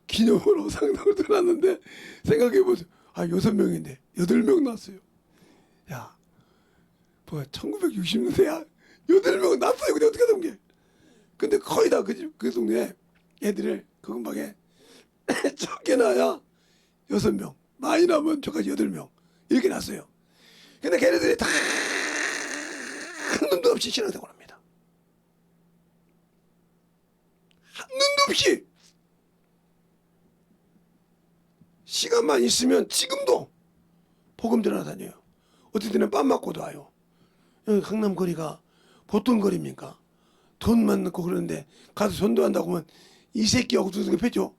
기념으로 상당을 더 낳았는데 생각해보세요. 6명인데 8명 낳았어요. 야 뭐야 1960년대야 8명 낳았어요. 근데 어떻게 된 게. 근데 거의 다 그 동네 애들을 그 근방에 적게 낳아야 6명 많이 낳으면 저까지 8명 이렇게 낳았어요. 근데 걔네들이 다 한 놈도 없이 신앙생활 합니다. 한 놈도 없이. 시간만 있으면 지금도 복음 전하다녀요. 어떨 때는 빰 맞고도 와요. 여기 강남 거리가 보통 거리입니까? 돈만 넣고 그러는데 가서 전도한다고 하면 이 새끼하고 두들겨 패죠.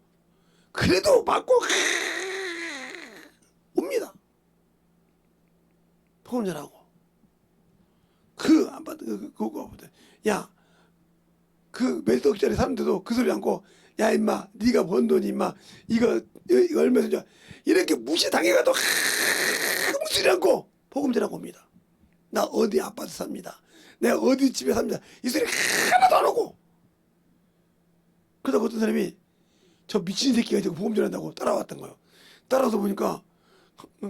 그래도 맞고 옵니다. 복음 전하고 그 아파트 그거 야 그 몇 억짜리 사는데도 그 소리 않고 야 임마 네가 번 돈이 임마 이거 얼마서 줘 이렇게 무시당해가도 아무 소리 않고 복음 전하고 옵니다. 나 어디 아파트 삽니다. 내가 어디 집에 삽니다. 이 소리 하나도 안 하고 그러다 어떤 사람이 저 미친 새끼가 지금 복음 전한다고 따라왔던 거예요. 따라서 보니까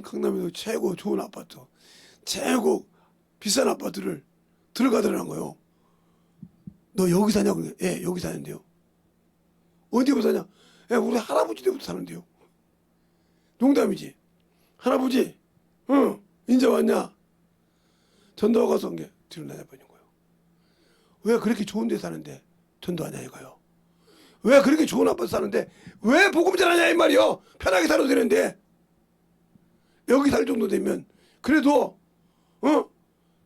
강남에서 최고 좋은 아파트 최고 비싼 아파트를 들어가더라는 거예요. 너 여기 사냐고. 예, 여기 사는데요. 어디부터 사냐? 예, 우리 할아버지 때부터 사는데요. 농담이지. 할아버지, 응, 인제 왔냐? 전도 가서 온 게 뒤로 나눠버린 거예요. 왜 그렇게 좋은 데 사는데 전도하냐 이거요. 왜 그렇게 좋은 아파트 사는데 왜 복음 전하냐 이 말이요. 편하게 살아도 되는데 여기 살 정도 되면 그래도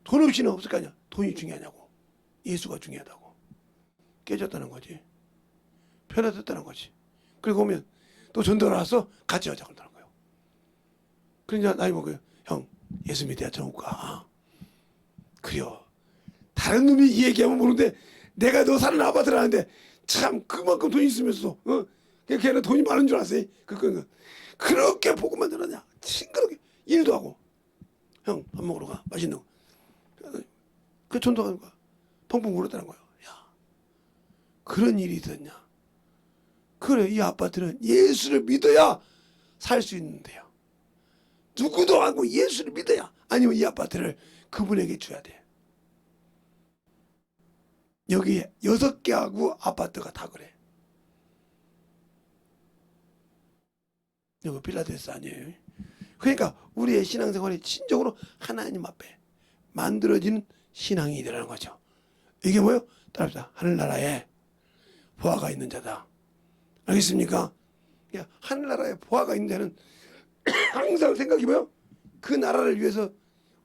돈 없이는 없을 거 아니야. 돈이 중요하냐고. 예수가 중요하다고. 깨졌다는 거지. 편해졌다는 거지. 그리고 오면 또 전도를 와서 같이 하자 그러는 거예요. 그러니까 나이 먹어요. 형 예수 믿어야 전국 가. 그래요. 다른 놈이 이 얘기하면 모르는데 내가 너 사는 아파트라는데 참 그만큼 돈 있으면서 걔는 돈이 많은 줄 아세요? 그렇게 복음만 전하냐. 싱그럽게 일도 하고 형 밥 먹으러 가 맛있는 거. 그 전도하는 거야. 펑펑 울었다는 거예요. 야 그런 일이 있었냐. 그래 이 아파트는 예수를 믿어야 살 수 있는데요. 누구도 하고 예수를 믿어야 아니면 이 아파트를 그분에게 줘야 돼. 여기 6개하고 아파트가 다 그래. 여기 필라델스 아니에요. 그러니까 우리의 신앙생활이 진정으로 하나님 앞에 만들어지는 신앙이 되라는 거죠. 이게 뭐예요? 따라합시다. 하늘나라에 보화가 있는 자다. 알겠습니까? 하늘나라에 보화가 있는 자는 항상 생각이 뭐예요? 그 나라를 위해서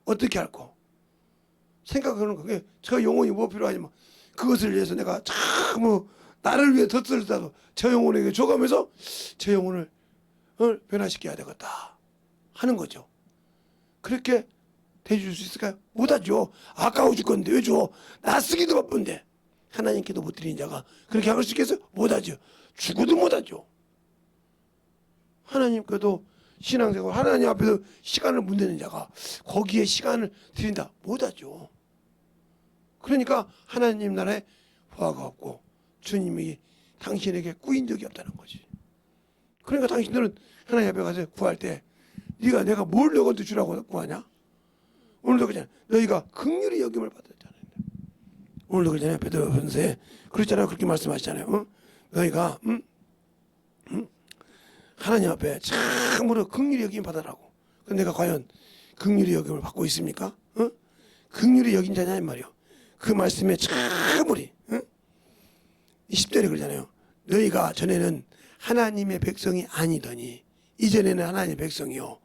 어떻게 할고 생각하는 거예요. 저 영혼이 뭐 필요하냐면 그것을 위해서 내가 참 나를 위해 덧쓸다도 저 영혼에게 줘가면서 저 영혼을 변화시켜야 되겠다 하는 거죠. 그렇게 대줄 수 있을까요? 못하죠. 아까워 죽겠는데 왜 줘? 나 쓰기도 바쁜데 하나님께도 못 드리는 자가 그렇게 할 수 있겠어요? 못하죠. 죽어도 못하죠. 하나님께도 신앙생활 하나님 앞에서 시간을 못 내는 자가 거기에 시간을 드린다 못하죠. 그러니까 하나님 나라에 보화가 없고 주님이 당신에게 꾸인 적이 없다는 거지. 그러니까 당신들은 하나님 앞에 가서 구할 때 네가 내가 뭘 너한테 주라고 구하냐? 오늘도 그냥 너희가 긍휼히 여김을 받았잖아요. 오늘도 그러잖아요. 베드로전서에 그렇잖아요. 그렇게 말씀하시잖아요. 너희가 하나님 앞에 참으로 긍휼히 여김 받으라고. 근데 내가 과연 긍휼히 여김을 받고 있습니까? 긍휼히 여긴 자냐 이 말이요. 그 말씀에 참으리 20절에 그러잖아요. 너희가 전에는 하나님의 백성이 아니더니 이전에는 하나님의 백성이요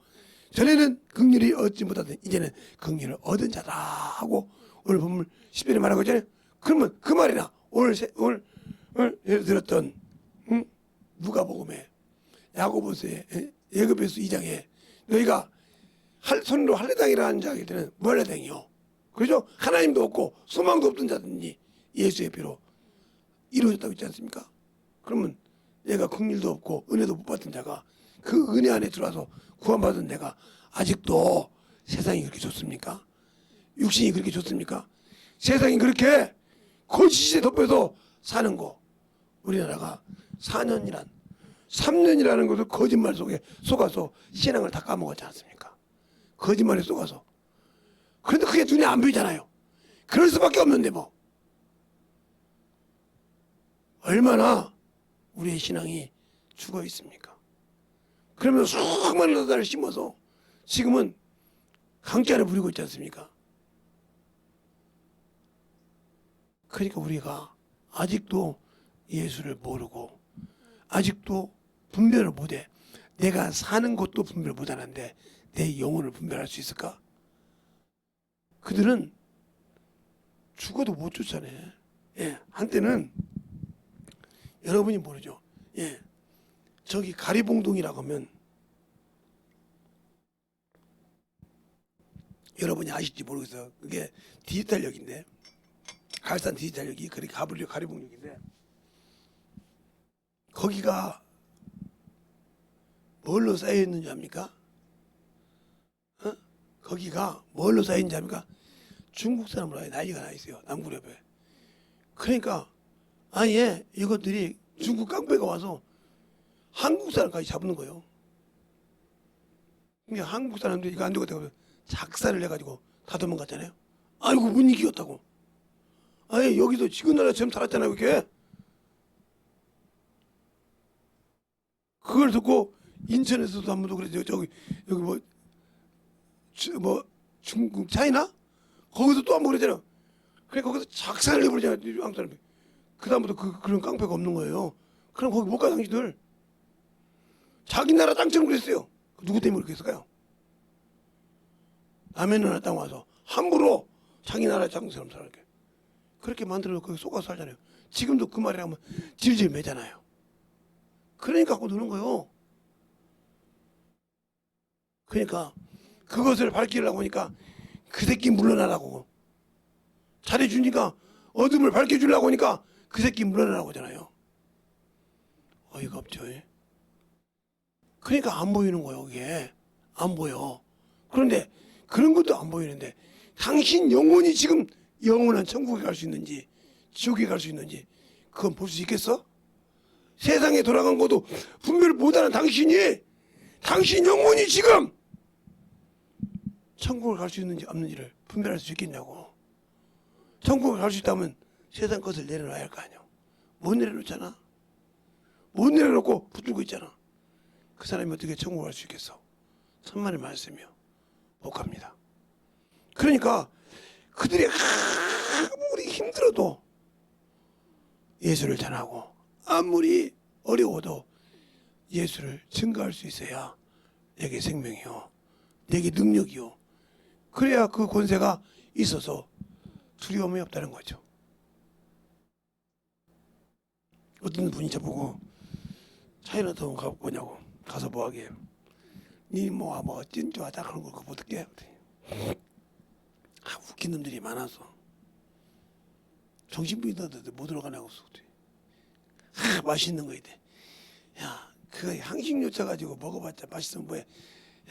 전에는 긍휼히 얻지 못하던 이제는 긍휼을 얻은 자다 하고 오늘 본문 10절에 말하고 있잖아요. 그러면 그 말이나 오늘 예를 들었던 누가복음에 야고보서에 예고베소 2장에 너희가 손으로 할례당이라는 자에게 되는 할례당이요. 그렇죠? 하나님도 없고 소망도 없던 자든지 예수의 피로 이루어졌다고 있지 않습니까? 그러면 내가 긍휼도 없고 은혜도 못 받은 자가 그 은혜 안에 들어와서 구원받은 내가 아직도 세상이 그렇게 좋습니까? 육신이 그렇게 좋습니까? 세상이 그렇게 거짓에 덮여서 사는 거 우리나라가 3년이라는 것을 거짓말 속에 속아서 신앙을 다 까먹었지 않습니까? 거짓말에 속아서. 그런데 그게 눈에 안 보이잖아요. 그럴 수밖에 없는데 뭐. 얼마나 우리의 신앙이 죽어 있습니까? 그러면서 수많은 나사를 심어서 지금은 강자를 부리고 있지 않습니까? 그러니까 우리가 아직도 예수를 모르고 아직도 분별을 못해. 내가 사는 것도 분별 못하는데 내 영혼을 분별할 수 있을까? 그들은 죽어도 못 쫓아내. 예, 한때는 여러분이 모르죠. 예, 저기 가리봉동이라고 하면 여러분이 아실지 모르겠어요. 그게 디지털역인데 갈산 디지털역이 그렇게 가리봉역인데 거기가 뭘로 쌓여 있는지 압니까? 거기가 뭘로 쌓여 있는지 압니까? 중국 사람으로 난리가 나 있어요. 남구렵에. 그러니까 아예 이것들이 중국 깡패가 와서 한국 사람까지 잡는 거예요. 그러니까 한국 사람들이 이거 안 되겠다고 작사를 해가지고 다 도망갔잖아요. 아이고 못 이기겠다고. 아예 여기도 지금 나라처럼 살았잖아요. 이렇게. 그걸 듣고 인천에서도 한 번도 그랬죠. 저기 여기 뭐 중국 차이나 거기서 또 한 번 그랬잖아요. 그래 거기서 작사를 해버리잖아요. 한국 사람이. 그 다음부터 그런 깡패가 없는 거예요. 그럼 거기 못 가 당신들. 자기 나라 땅처럼 그랬어요. 누구 때문에 그렇게 했을까요? 남의 나라 땅 와서 함부로 자기 나라 땅처럼 살게. 그렇게 만들어 거기 속아서 살잖아요. 지금도 그 말이라면 질질 매잖아요. 그러니까 갖고 노는 거예요. 그러니까 그것을 밝히려고 하니까 그 새끼 물러나라고. 잘해주니까 어둠을 밝혀주려고 하니까 그 새끼 물러나라고 하잖아요. 어이가 없죠. 그러니까 안 보이는 거예요. 이게 안 보여. 그런데 그런 것도 안 보이는데 당신 영혼이 지금 영원한 천국에 갈 수 있는지 지옥에 갈 수 있는지 그건 볼 수 있겠어? 세상에 돌아간 것도 분별 못하는 당신 영혼이 지금 천국을 갈 수 있는지 없는지를 분별할 수 있겠냐고. 천국을 갈 수 있다면 세상 것을 내려놔야 할 거 아니야. 못 내려놓잖아. 못 내려놓고 붙들고 있잖아. 그 사람이 어떻게 천국을 갈 수 있겠어? 천만의 말씀이요. 못 갑니다. 그러니까 그들이 아무리 힘들어도 예수를 전하고 아무리 어려워도 예수를 증거할 수 있어야 내게 생명이요, 내게 능력이요. 그래야 그 권세가 있어서 두려움이 없다는 거죠. 어떤 분이 저보고 차이나타운 가보냐고. 가서 뭐하게. 니뭐 어쩐 줄 아다 그런 걸 그거 어떻게 해. 웃긴 놈들이 많아서 정신병이 나도 못 들어가냐고. 맛있는 거 있대. 야 그거 향신료 쳐가지고 먹어봤자 맛있으면 뭐해.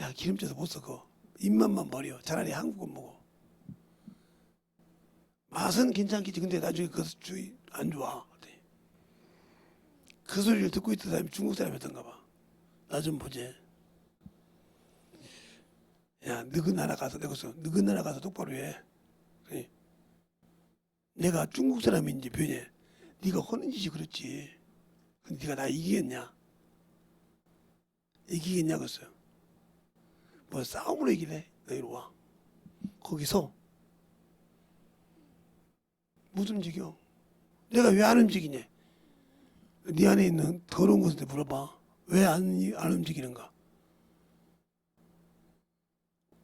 야 기름져서 못 써. 입맛만 버려. 차라리 한국어 먹어. 맛은 괜찮겠지. 근데 나중에 그것을 주의 안 좋아. 그 소리를 듣고 있던 사람이 중국 사람이었던가 봐. 나 좀 보지. 야 너희 나라 가서 너희 나라 가서 똑바로 해. 그래. 내가 중국 사람인지 변해. 네가 하는 짓이 그렇지. 근데 네가 나 이기겠냐? 이기겠냐겠어요. 뭐 싸움으로 이기래. 너 이리 와. 거기서 못 움직여. 내가 왜 안 움직이냐? 네 안에 있는 더러운 것한테 물어봐. 왜 안 움직이는가?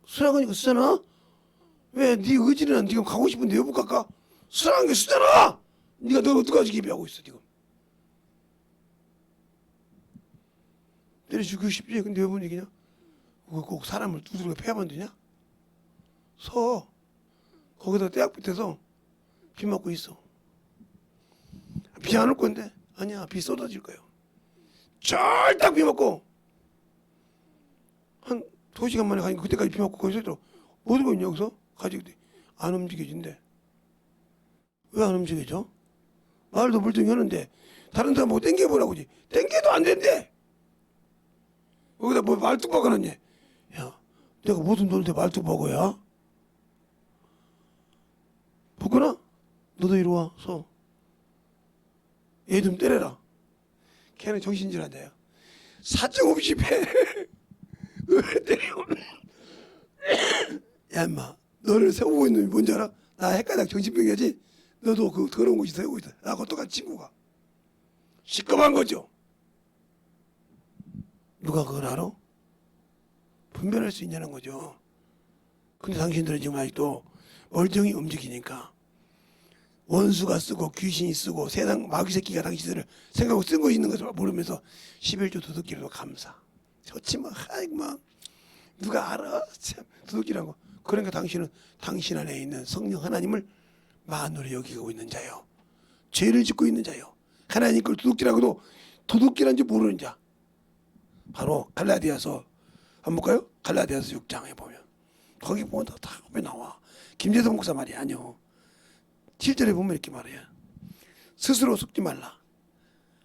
수락하니까 쓰잖아? 왜 네 의지는 지금 가고 싶은데 여부 갈까? 수락한 게 쓰잖아! 네가 너 어떡하지 기비하고 있어 지금. 때려주고 싶지? 근데 왜 못 이기냐? 꼭 사람을 두드려 패야만 되냐? 서 거기다 떼약 밑에서 비 맞고 있어. 비 안 올 건데? 아니야, 비 쏟아질 거예요. 쫄딱 비 맞고 한 2시간 만에 가니까 그때까지 비 맞고 거기서 있더라고. 뭐 들고 있냐 여기서? 가지고 안 움직여진대. 왜 안 움직여져? 말도 물등이 하는데 다른 사람 보고 땡겨보라고 하지. 땡겨도 안 된대. 거기다 뭐 말뚝박아 놨냐. 야 내가 무슨 돈인데 말뚝박아야? 붙거나? 너도 이리 와. 서. 얘 좀 때려라. 걔는 정신질 환자야. 사정없이 패. 왜 때려? 야 임마 너를 세우고 있는 놈이 뭔지 알아? 나 헷갈려. 정신병이야지. 너도 그 더러운 곳이 세우고 있어. 나하고 똑같은 친구가. 시커먼 거죠. 누가 그걸 알아? 분별할 수 있냐는 거죠. 근데 당신들은 지금 아직도 멀쩡히 움직이니까 원수가 쓰고 귀신이 쓰고 세상 마귀 새끼가 당신들을 생각하고 쓰고 있는 것을 모르면서 11조 도둑질도 감사. 좋지 뭐. 아이고 뭐 누가 알아? 참 도둑질한 거. 그러니까 당신은 당신 안에 있는 성령 하나님을 만으로 여기고 있는 자요. 죄를 짓고 있는 자요. 하나님 걸 도둑질하고도 도둑질한지 모르는 자. 바로 갈라디아서 한번 볼까요? 갈라디아서 6장에 보면 거기 보면 다 나와. 김재성 목사 말이 아니요. 7절에 보면 이렇게 말해요. 스스로 속지 말라.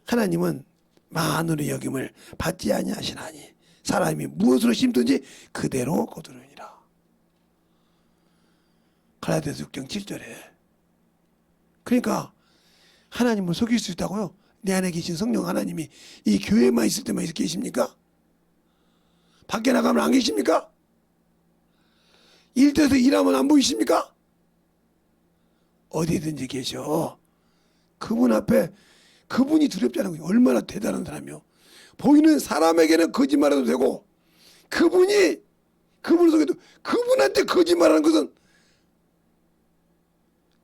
하나님은 만으로 여김을 받지 아니하시나니 사람이 무엇으로 심든지 그대로 거두느니라. 갈라디아서 6장 7절에. 그러니까 하나님을 속일 수 있다고요? 내 안에 계신 성령 하나님이 이 교회만 있을 때만 계십니까? 밖에 나가면 안 계십니까? 일터에서 일하면 안 보이십니까? 어디든지 계셔. 그분 앞에 그분이 두렵지 않은 거예요. 얼마나 대단한 사람이요. 보이는 사람에게는 거짓말해도 되고 그분을 속여도 그분한테 거짓말하는 것은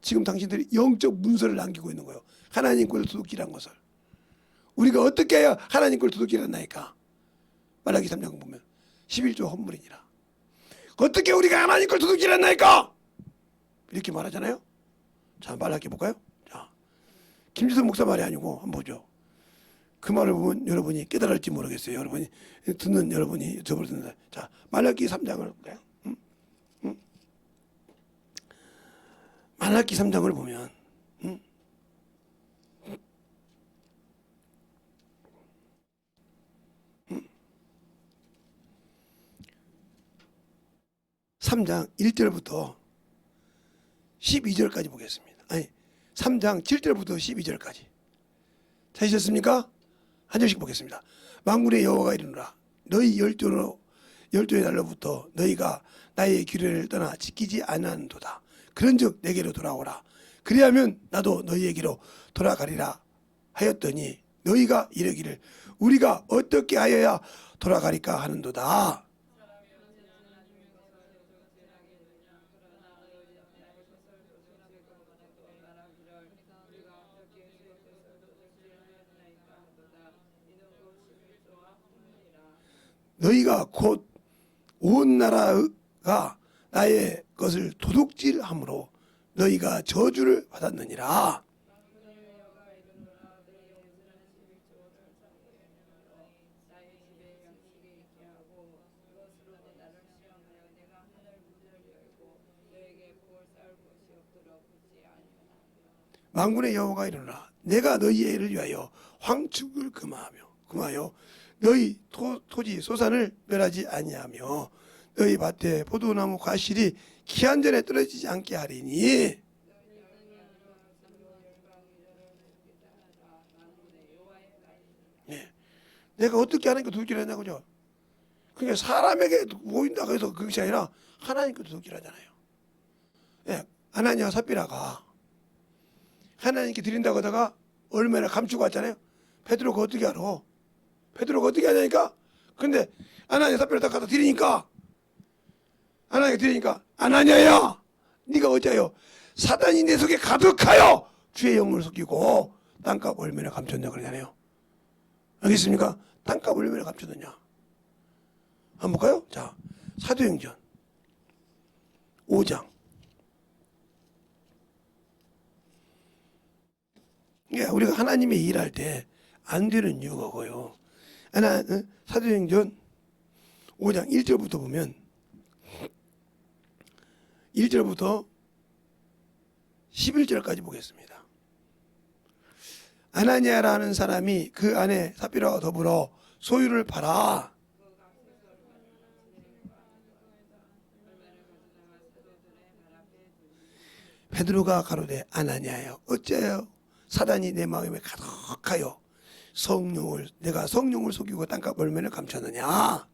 지금 당신들이 영적 문서를 남기고 있는 거예요. 하나님 걸 도둑질한 것을. 우리가 어떻게 해야 하나님 걸 도둑질했나이까? 말라기 3장 보면 11조 헌물이니라. 어떻게 우리가 하나님 걸 도둑질했나이까? 이렇게 말하잖아요. 자, 말라기 볼까요? 자, 김지선 목사 말이 아니고 한번 보죠. 그 말을 보면 여러분이 깨달을지 모르겠어요. 여러분이 듣는 여러분이 저를 듣는다. 자, 말라기 3장을 볼까요? 말라기 3장을 보면 3장 1절부터 12절까지 보겠습니다. 아니 3장 7절부터 12절까지 찾으셨습니까? 한 절씩 보겠습니다. 만군의 여호와가 이르노라. 너희 열조의 날로부터 너희가 나의 규례를 떠나 지키지 아니하는도다. 그런즉 내게로 돌아오라. 그리하면 나도 너희에게로 돌아가리라 하였더니 너희가 이르기를 우리가 어떻게 하여야 돌아가리까 하는도다. 너희가 곧 온 나라가 나의 것을 도둑질함으로 너희가 저주를 받았느니라. 만군의 여호와가 이르노라. 내가 너희의 일을 위하여 황축을 금하여 너희 토지 소산을 멸하지 아니하며 너희 밭에 포도나무 과실이 기한 전에 떨어지지 않게 하리니. 네. 내가 어떻게 하나님께 도둑질하냐고요. 그러니까 사람에게 보인다고 해서 그것이 아니라 하나님께 도둑질하잖아요. 네. 아나니아와 삽비라가 하나님께 드린다고 하다가 얼마나 감추고 왔잖아요. 베드로가 어떻게 알아? 베드로가 어떻게 하냐니까. 근데 아나니아 삽비를 딱 갖다 드리니까 하나님께 드리니까 아나니아야 네가 어째요 사단이 내 속에 가득하여 주의 영을 속이고 땅값 얼마나 감췄냐 그러잖아요. 알겠습니까? 땅값 얼마나 감췄느냐. 한번 볼까요? 자, 사도행전 5장. 그러니까 우리가 하나님의 일할 때 안 되는 이유가 뭐예요? 사도행전 5장 1절부터 보면 1절부터 11절까지 보겠습니다. 아나니아라는 사람이 그 안에 삽비라와 더불어 소유를 팔아 베드로가 가로되 아나니아여 어째요 사단이 내 마음에 가득하여 내가 성령을 속이고 땅값 얼마나 감췄느냐.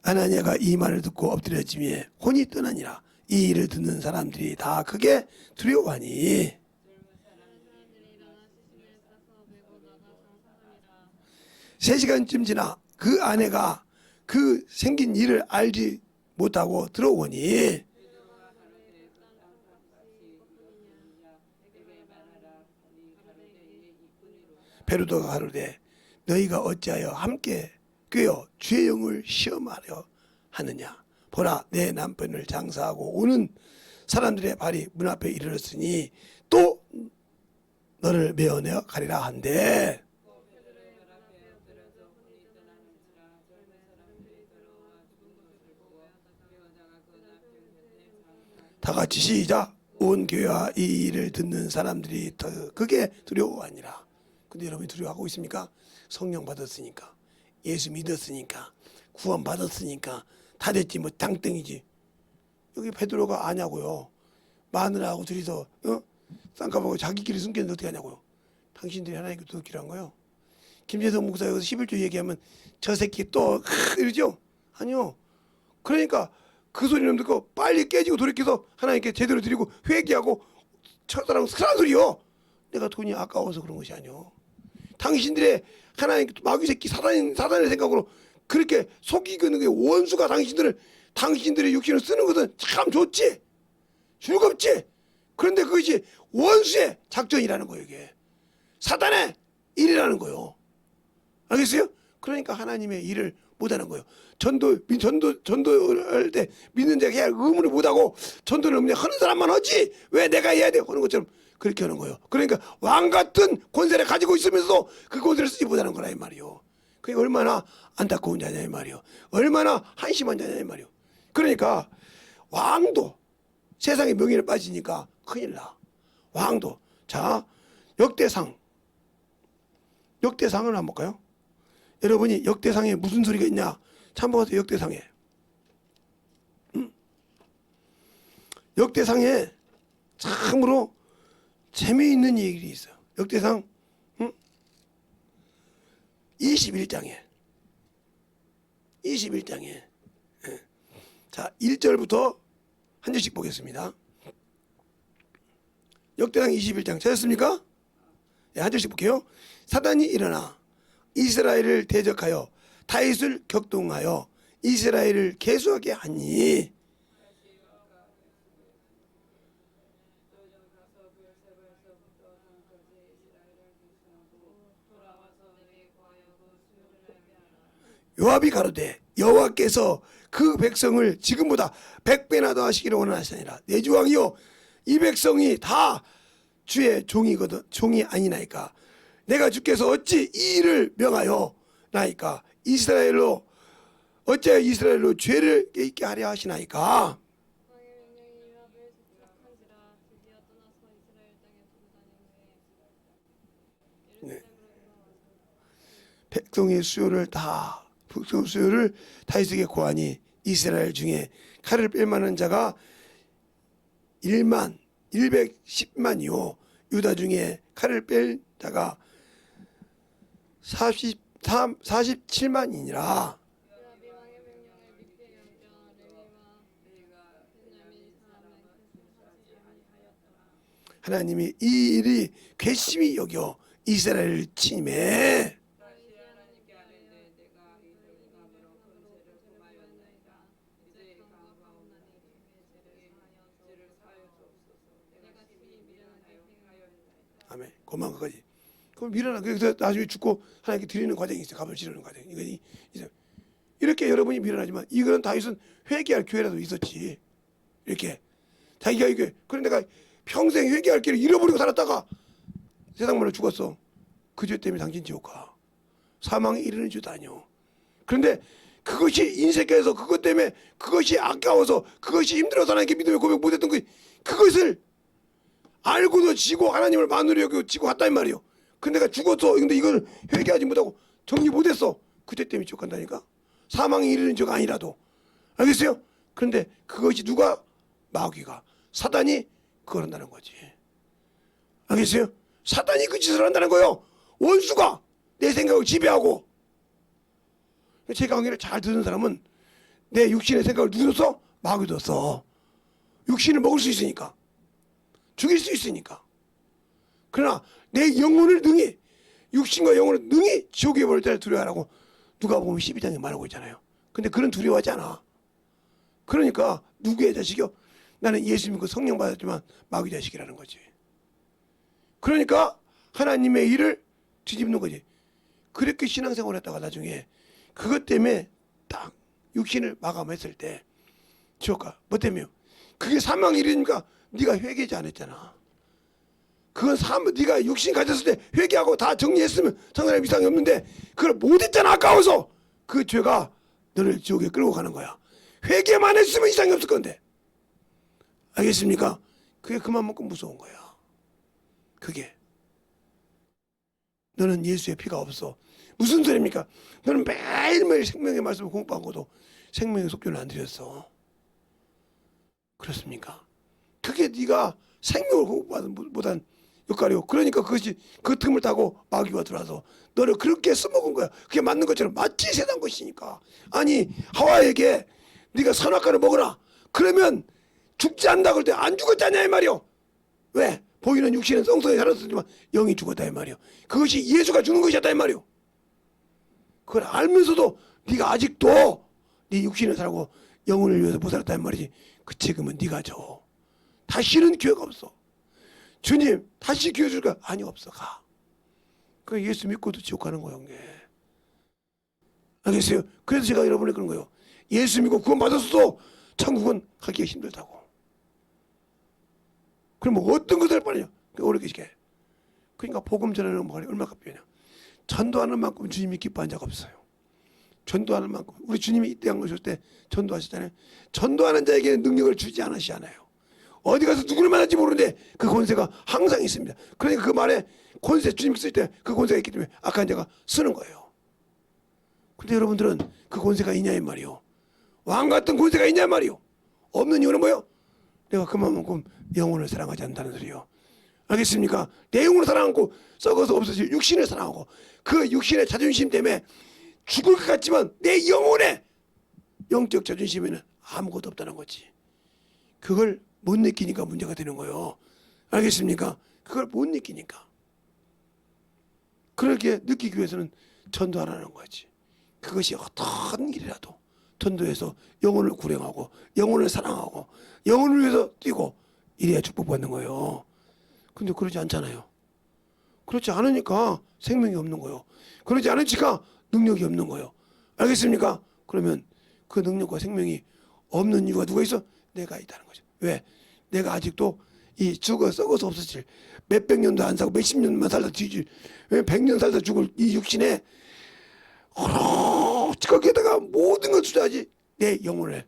아나니아가 이 말을 듣고 엎드려지며 혼이 떠나니라. 이 일을 듣는 사람들이 다 크게 두려워하니 사람들이 일어나 시신을 싸서 메고 나가 장사하니라. 3시간쯤 지나 그 아내가 그 생긴 일을 알지 못하고 들어오니 베르도가 가로되 너희가 어찌하여 함께 꿰어 주의 영을 시험하려 하느냐. 보라, 내 남편을 장사하고 오는 사람들의 발이 문 앞에 이르렀으니 또 너를 메어내어 가리라 한대. 다 같이 시작. 온 교회와 이 일을 듣는 사람들이 더 크게 두려워하니라. 근데 여러분이 두려워하고 있습니까? 성령 받았으니까, 예수 믿었으니까, 구원 받았으니까 다 됐지 뭐 당땡이지. 여기 베드로가 아냐고요. 마누라하고 둘이서 쌍꺼풀고 자기끼리 숨겼는데 어떻게 하냐고요. 당신들이 하나님께 도둑질한 거예요. 김재성 목사 여기서 11조 얘기하면 저 새끼 또 이러죠? 아니요. 그러니까 그 소리는 듣고 빨리 깨지고 돌이켜서 하나님께 제대로 드리고 회개하고 첫사랑 스란 소리요. 내가 돈이 아까워서 그런 것이 아니요. 당신들의 하나님 마귀 새끼 사단의 생각으로 그렇게 속이는 게 원수가 당신들의 육신을 쓰는 것은 참 좋지, 즐겁지. 그런데 그것이 원수의 작전이라는 거예요. 이게 사단의 일이라는 거예요. 알겠어요? 그러니까 하나님의 일을 못하는 거예요. 전도할 때 믿는 자가 해야 할 의무를 못하고 전도를 그냥 하는 사람만 하지 왜 내가 해야 돼 하는 것처럼 그렇게 하는 거예요. 그러니까 왕 같은 권세를 가지고 있으면서 그 권세를 쓰지 못하는 거라 이 말이요. 그게 얼마나 안타까운 자냐 이 말이요. 얼마나 한심한 자냐 이 말이요. 그러니까 왕도 세상에 명예를 빠지니까 큰일 나. 왕도. 자, 역대상을 한번 볼까요? 여러분이 역대상에 무슨 소리가 있냐? 참고하세요. 역대상에. 역대상에 참으로 재미있는 얘기가 있어요. 역대상 21장에 자 1절부터 한 절씩 보겠습니다. 역대상 21장 찾았습니까? 네, 한 절씩 볼게요. 사단이 일어나 이스라엘을 대적하여 다윗을 격동하여 이스라엘을 계수하게 하니 요압이 가로되 여호와께서 그 백성을 지금보다 100배나 더 하시기를 원하시니라. 내 주 왕이여 이 백성이 다 주의 종이 아니나이까. 내가 주께서 어찌 이 일을 명하여 나이까. 어찌하여 이스라엘로 죄를 있게 하려 하시나이까. 왕의 명령이 요압을 집착한지라. 드디어 떠나서 이스라엘 땅에 두고 다닌 후에 백성의 수요를 다윗에게 고하니 이스라엘 중에 칼을 뺄 만한 자가 110만이요 유다 중에 칼을 뺄 자가 47만이니라. 요압이 왕의 명령을 믿게 여겨 레위와 베냐민 사람은 계속하지 아니하였더라. 하나님이 이 일이 괘씸히 여겨 이스라엘을 침해. 다윗이 하나님께 아뢰되 내가 이를 감으로 권세를 범하였나이다. 이제 강구하오나니 주의 죄를 사하여 주옵소서. 내가 심히 미련하게 행하였나이다. 아멘. 고만 그까지. 그럼 미련한 그래서 나중에 죽고 하나님께 드리는 과정이 있어요. 값을 치르는 과정. 이렇게 여러분이 미련하지만 이거는 다윗은 회개할 기회라도 있었지. 이렇게 자기가 이게 그런 내가 평생 회개할 기회를 잃어버리고 살았다가 세상 말로 죽었어. 그 죄 때문에 당신 지옥 가. 사망에 이르는 죄도 아니오. 그런데 그것이 인생에서 그것 때문에 그것이 아까워서 그것이 힘들어서 하나님께 믿음의 고백 못했던 그것을 알고도 지고 하나님을 만으로 여기고 지고 갔단 말이오. 근데 내가 죽었어. 근데 이걸 회개하지 못하고 정리 못했어. 그 죄 때문에 지옥 간다니까. 사망에 이르는 죄가 아니라도. 알겠어요? 그런데 그것이 누가? 마귀가. 사단이 그걸 한다는 거지. 알겠어요? 사단이 그 짓을 한다는 거예요. 원수가 내 생각을 지배하고. 제 강의를 잘 듣는 사람은 내 육신의 생각을 누구 줬어? 마귀 줬어. 육신을 먹을 수 있으니까, 죽일 수 있으니까. 그러나 내 영혼을 능히, 육신과 영혼을 능히 지옥에 버릴 때를 두려워하라고 누가복음 12장에 말하고 있잖아요. 근데 그런 두려워하지 않아. 그러니까 누구의 자식이요? 나는 예수 믿고 성령 받았지만 마귀 자식이라는 거지. 그러니까 하나님의 일을 뒤집는 거지. 그렇게 신앙생활을 했다가 나중에 그것 때문에 딱 육신을 마감했을 때 지옥 가. 뭐 때문에요? 그게 사망의 일이니까 네가 회개하지 않았잖아. 그건 네가 육신 가졌을 때 회개하고 다 정리했으면 천사의 이상이 없는데 그걸 못했잖아. 아까워서. 그 죄가 너를 지옥에 끌고 가는 거야. 회개만 했으면 이상이 없을 건데. 알겠습니까? 그게 그만큼 무서운 거야. 그게. 너는 예수의 피가 없어. 무슨 소리입니까? 너는 매일매일 생명의 말씀을 공부하고도 생명의 속죄를 안 드렸어. 그렇습니까? 그게 네가 생명을 공부하는 못한 역할이요. 그러니까 그것이 그 틈을 타고 마귀가 들어와서 너를 그렇게 써먹은 거야. 그게 맞는 것처럼 마치 세상 것이니까. 아니 하와에게 네가 선악과를 먹어라. 그러면 죽지 않는다 그럴 때 안 죽었잖냐 이 말이요. 왜? 보이는 육신은 성성에 살았지만 영이 죽었다 이 말이요. 그것이 예수가 주는 것이었다 이 말이요. 그걸 알면서도 네가 아직도 네 육신을 살고 영혼을 위해서 못 살았다 이 말이지. 그 책임은 네가 져. 다시는 기회가 없어. 주님 다시 기회 줄까? 아니 없어. 가. 그 예수 믿고도 지옥 가는 거야. 이게. 알겠어요? 그래서 제가 여러분에게 그런 거예요. 예수 믿고 구원 받았어도 천국은 가기가 힘들다고. 그럼 뭐 어떤 것을 빨리냐? 어렵게 시켜. 그러니까 복음 전하는 말이 얼마나 값비냐. 전도하는 만큼 주님이 기뻐한 적 없어요. 전도하는 만큼. 우리 주님이 이 땅에 오실 때 전도하셨잖아요. 전도하는 자에게는 능력을 주지 않으시잖아요. 어디 가서 누구를 만날지 모르는데 그 권세가 항상 있습니다. 그러니까 그 말에 권세, 주님이 쓸 때 그 권세가 있기 때문에 악한 자가 쓰는 거예요. 근데 여러분들은 그 권세가 있냐 이 말이요. 왕 같은 권세가 있냐 말이요. 없는 이유는 뭐요? 내가 그만큼 영혼을 사랑하지 않는다는 소리요. 알겠습니까? 내 영혼을 사랑하고 썩어서 없어질 육신을 사랑하고 그 육신의 자존심 때문에 죽을 것 같지만 내 영혼의 영적 자존심에는 아무것도 없다는 거지. 그걸 못 느끼니까 문제가 되는 거예요. 알겠습니까? 그걸 못 느끼니까. 그렇게 느끼기 위해서는 전도하라는 거지. 그것이 어떤 길이라도 전도해서 영혼을 구령하고 영혼을 사랑하고 영혼을 위해서 뛰고 이래야 축복받는 거예요. 근데 그러지 않잖아요. 그렇지 않으니까 생명이 없는 거예요. 그러지 않으니까 능력이 없는 거예요. 알겠습니까? 그러면 그 능력과 생명이 없는 이유가 누가 있어? 내가 있다는 거죠. 왜? 내가 아직도 이 썩어서 없어질 몇백 년도 안 사고 몇십 년만 살다 뒤질 왜 100년 살다 죽을 이 육신에 거기에다가 모든 걸 투자하지 내 영혼에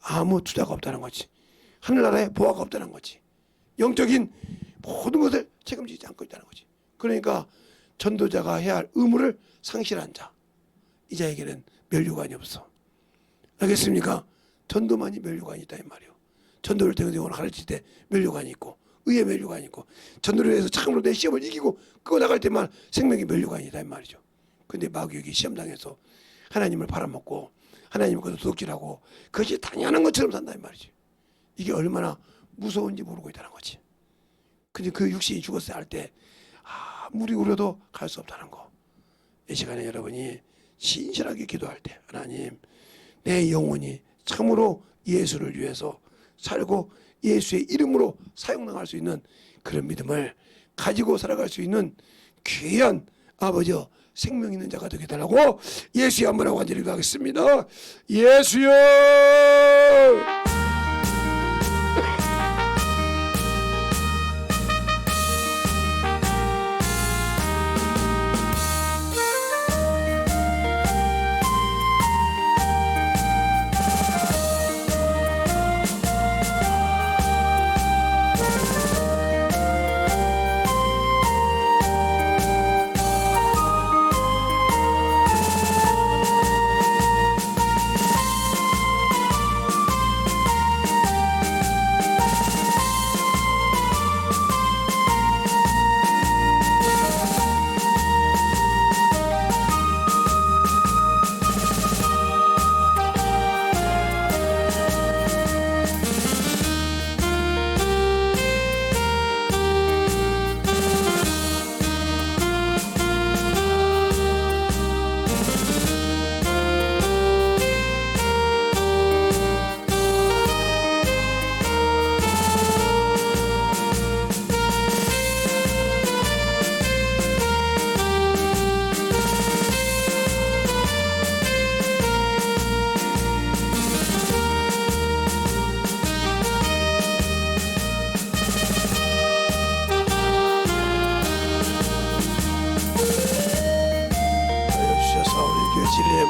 아무 투자가 없다는 거지. 하늘나라에 보화가 없다는 거지. 영적인 모든 것을 책임지지 않고 있다는 거지. 그러니까 전도자가 해야 할 의무를 상실한 자, 이 자에게는 면류관이 없어. 알겠습니까? 전도만이 면류관이 있다 이 말이요. 전도를 대응대응으로 가르칠 때 면류관이 있고 의의 면류관이 있고 전도를 위해서 참으로 내 시험을 이기고 그거 나갈 때만 생명의 면류관이다 이 말이죠. 근데 마귀에게 시험당해서 하나님을 팔아먹고 하나님을 거기서 도둑질하고 그것이 당연한 것처럼 산다 이 말이지. 이게 얼마나 무서운지 모르고 있다는 거지. 근데 그 육신이 죽었어야 할 때 아무리 우려도 갈 수 없다는 거. 이 시간에 여러분이 신실하게 기도할 때 하나님 내 영혼이 참으로 예수를 위해서 살고 예수의 이름으로 사용당할 수 있는 그런 믿음을 가지고 살아갈 수 있는 귀한 아버지여 생명 있는 자가 되게 달라고 예수의 한번 하고 간절히 기도하겠습니다. 예수여